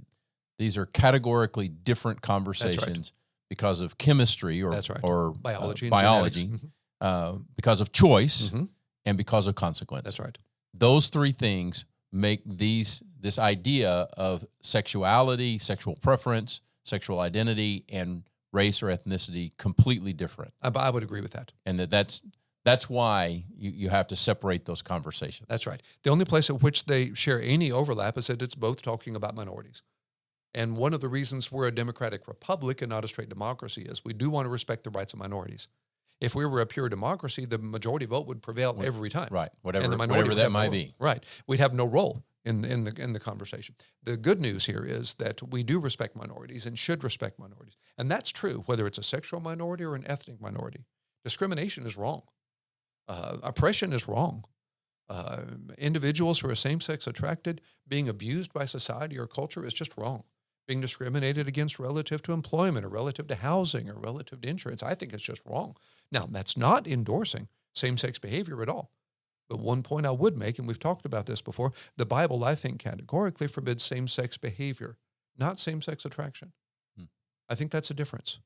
[SPEAKER 1] these are categorically different conversations because of chemistry or biology, because of choice, and because of consequence.
[SPEAKER 2] That's right.
[SPEAKER 1] Those three things make this idea of sexuality, sexual preference, sexual identity, and race or ethnicity completely different.
[SPEAKER 2] I would agree with that.
[SPEAKER 1] And that's why you have to separate those conversations.
[SPEAKER 2] That's right. The only place at which they share any overlap is that it's both talking about minorities. And one of the reasons we're a democratic republic and not a straight democracy is we do want to respect the rights of minorities. If we were a pure democracy, the majority vote would prevail every time.
[SPEAKER 1] Right, whatever that might be.
[SPEAKER 2] Right. We'd have no role in the conversation. The good news here is that we do respect minorities and should respect minorities. And that's true, whether it's a sexual minority or an ethnic minority. Discrimination is wrong. Oppression is wrong. Individuals who are same-sex attracted being abused by society or culture is just wrong. Being discriminated against relative to employment or relative to housing or relative to insurance, I think it's just wrong. Now, that's not endorsing same-sex behavior at all. But one point I would make, and we've talked about this before, the Bible, I think, categorically forbids same-sex behavior, not same-sex attraction. I think that's a difference.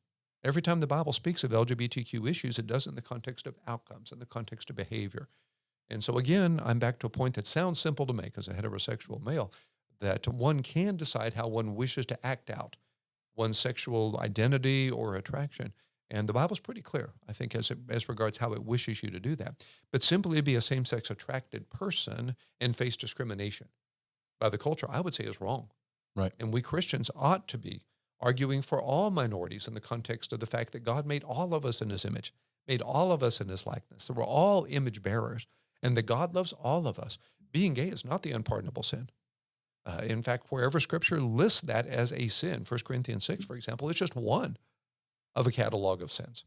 [SPEAKER 2] Every time the Bible speaks of LGBTQ issues, it does it in the context of outcomes, in the context of behavior. And so again, I'm back to a point that sounds simple to make as a heterosexual male, that one can decide how one wishes to act out one's sexual identity or attraction. And the Bible's pretty clear, I think, as regards how it wishes you to do that. But simply be a same-sex attracted person and face discrimination by the culture, I would say is wrong.
[SPEAKER 1] Right.
[SPEAKER 2] And we Christians ought to be arguing for all minorities in the context of the fact that God made all of us in his image, made all of us in his likeness. So we're all image bearers, and that God loves all of us. Being gay is not the unpardonable sin. In fact, wherever Scripture lists that as a sin, 1 Corinthians 6, for example, it's just one of a catalog of sins.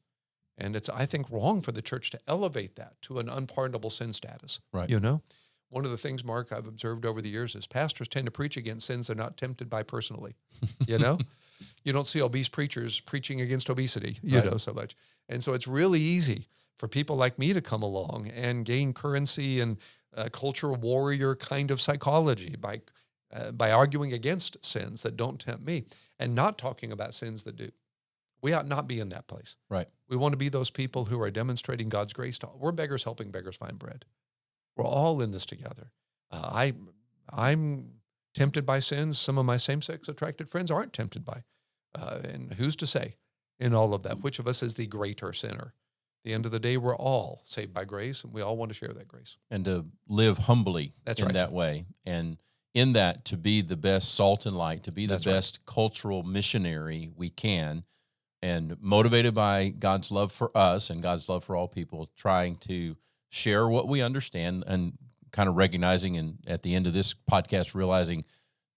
[SPEAKER 2] And it's, I think, wrong for the church to elevate that to an unpardonable sin status.
[SPEAKER 1] Right.
[SPEAKER 2] You know? One of the things, Mark, I've observed over the years is pastors tend to preach against sins they're not tempted by personally. You know? You don't see obese preachers preaching against obesity, you know, so much. And so it's really easy for people like me to come along and gain currency and cultural warrior kind of psychology by arguing against sins that don't tempt me and not talking about sins that do. We ought not be in that place.
[SPEAKER 1] Right.
[SPEAKER 2] We want to be those people who are demonstrating God's grace to all. We're beggars helping beggars find bread. We're all in this together. I'm tempted by sins some of my same-sex attracted friends aren't tempted by. And who's to say in all of that? Which of us is the greater sinner? At the end of the day, we're all saved by grace, and we all want to share that grace.
[SPEAKER 1] And to live humbly
[SPEAKER 2] That's
[SPEAKER 1] in
[SPEAKER 2] right.
[SPEAKER 1] that way. And in that, to be the best salt and light, to be the
[SPEAKER 2] That's right.
[SPEAKER 1] best cultural missionary we can, and motivated by God's love for us and God's love for all people, trying to share what we understand and kind of recognizing, and at the end of this podcast, realizing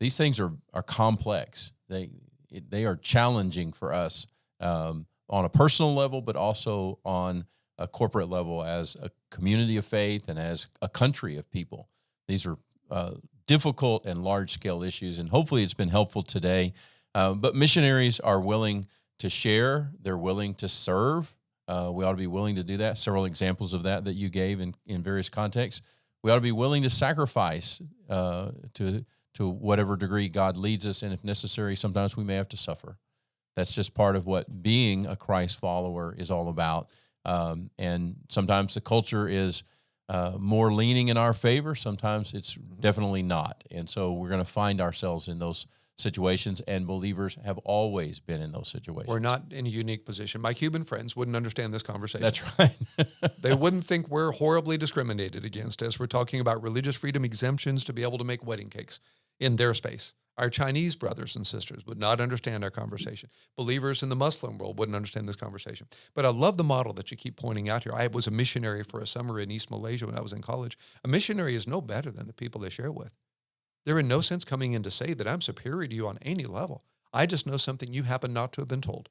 [SPEAKER 1] these things are complex. They are challenging for us on a personal level, but also on a corporate level as a community of faith and as a country of people. These are difficult and large-scale issues, and hopefully it's been helpful today. But missionaries are willing to share. They're willing to serve. We ought to be willing to do that. Several examples of that you gave in various contexts. We ought to be willing to sacrifice to whatever degree God leads us, and if necessary, sometimes we may have to suffer. That's just part of what being a Christ follower is all about. And sometimes the culture is more leaning in our favor. Sometimes it's definitely not. And so we're going to find ourselves in those situations, and believers have always been in those situations.
[SPEAKER 2] We're not in a unique position. My Cuban friends wouldn't understand this conversation.
[SPEAKER 1] That's right.
[SPEAKER 2] They wouldn't think we're horribly discriminated against as we're talking about religious freedom exemptions to be able to make wedding cakes in their space. Our Chinese brothers and sisters would not understand our conversation. Believers in the Muslim world wouldn't understand this conversation. But I love the model that you keep pointing out here. I was a missionary for a summer in East Malaysia when I was in college. A missionary is no better than the people they share with. They're in no sense coming in to say that I'm superior to you on any level. I just know something you happen not to have been told.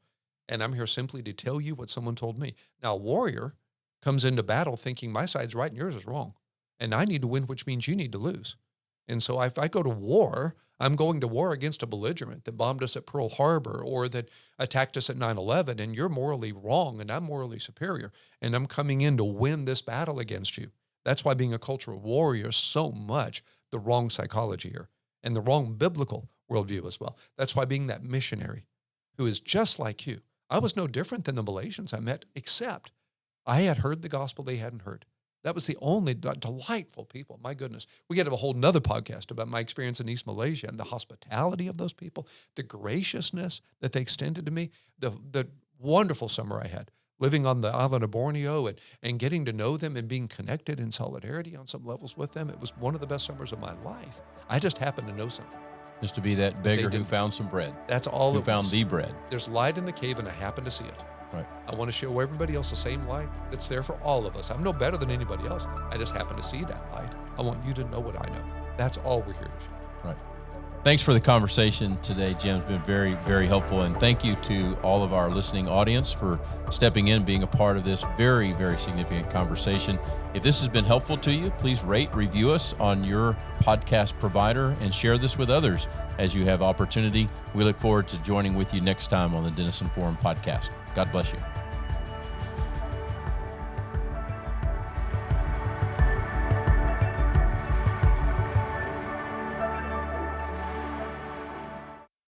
[SPEAKER 2] And I'm here simply to tell you what someone told me. Now, a warrior comes into battle thinking my side's right and yours is wrong. And I need to win, which means you need to lose. And so if I go to war, I'm going to war against a belligerent that bombed us at Pearl Harbor or that attacked us at 9/11, and you're morally wrong and I'm morally superior. And I'm coming in to win this battle against you. That's why being a cultural warrior is so much the wrong psychology here and the wrong biblical worldview as well. That's why being that missionary who is just like you. I was no different than the Malaysians I met, except I had heard the gospel they hadn't heard. That was the only delightful people. My goodness. We could have a whole nother podcast about my experience in East Malaysia and the hospitality of those people, the graciousness that they extended to me, the wonderful summer I had living on the island of Borneo and getting to know them and being connected in solidarity on some levels with them. It was one of the best summers of my life. I just happened to know something.
[SPEAKER 1] Just to be that beggar who found some bread.
[SPEAKER 2] That's all.
[SPEAKER 1] Who found the bread.
[SPEAKER 2] There's light in the cave, and I happen to see it.
[SPEAKER 1] Right.
[SPEAKER 2] I want to show everybody else the same light that's there for all of us. I'm no better than anybody else. I just happen to see that light. I want you to know what I know. That's all we're here to share.
[SPEAKER 1] Right. Thanks for the conversation today, Jim. It's been very, very helpful. And thank you to all of our listening audience for stepping in, being a part of this very, very significant conversation. If this has been helpful to you, please rate, review us on your podcast provider, and share this with others as you have opportunity. We look forward to joining with you next time on the Denison Forum podcast. God bless you.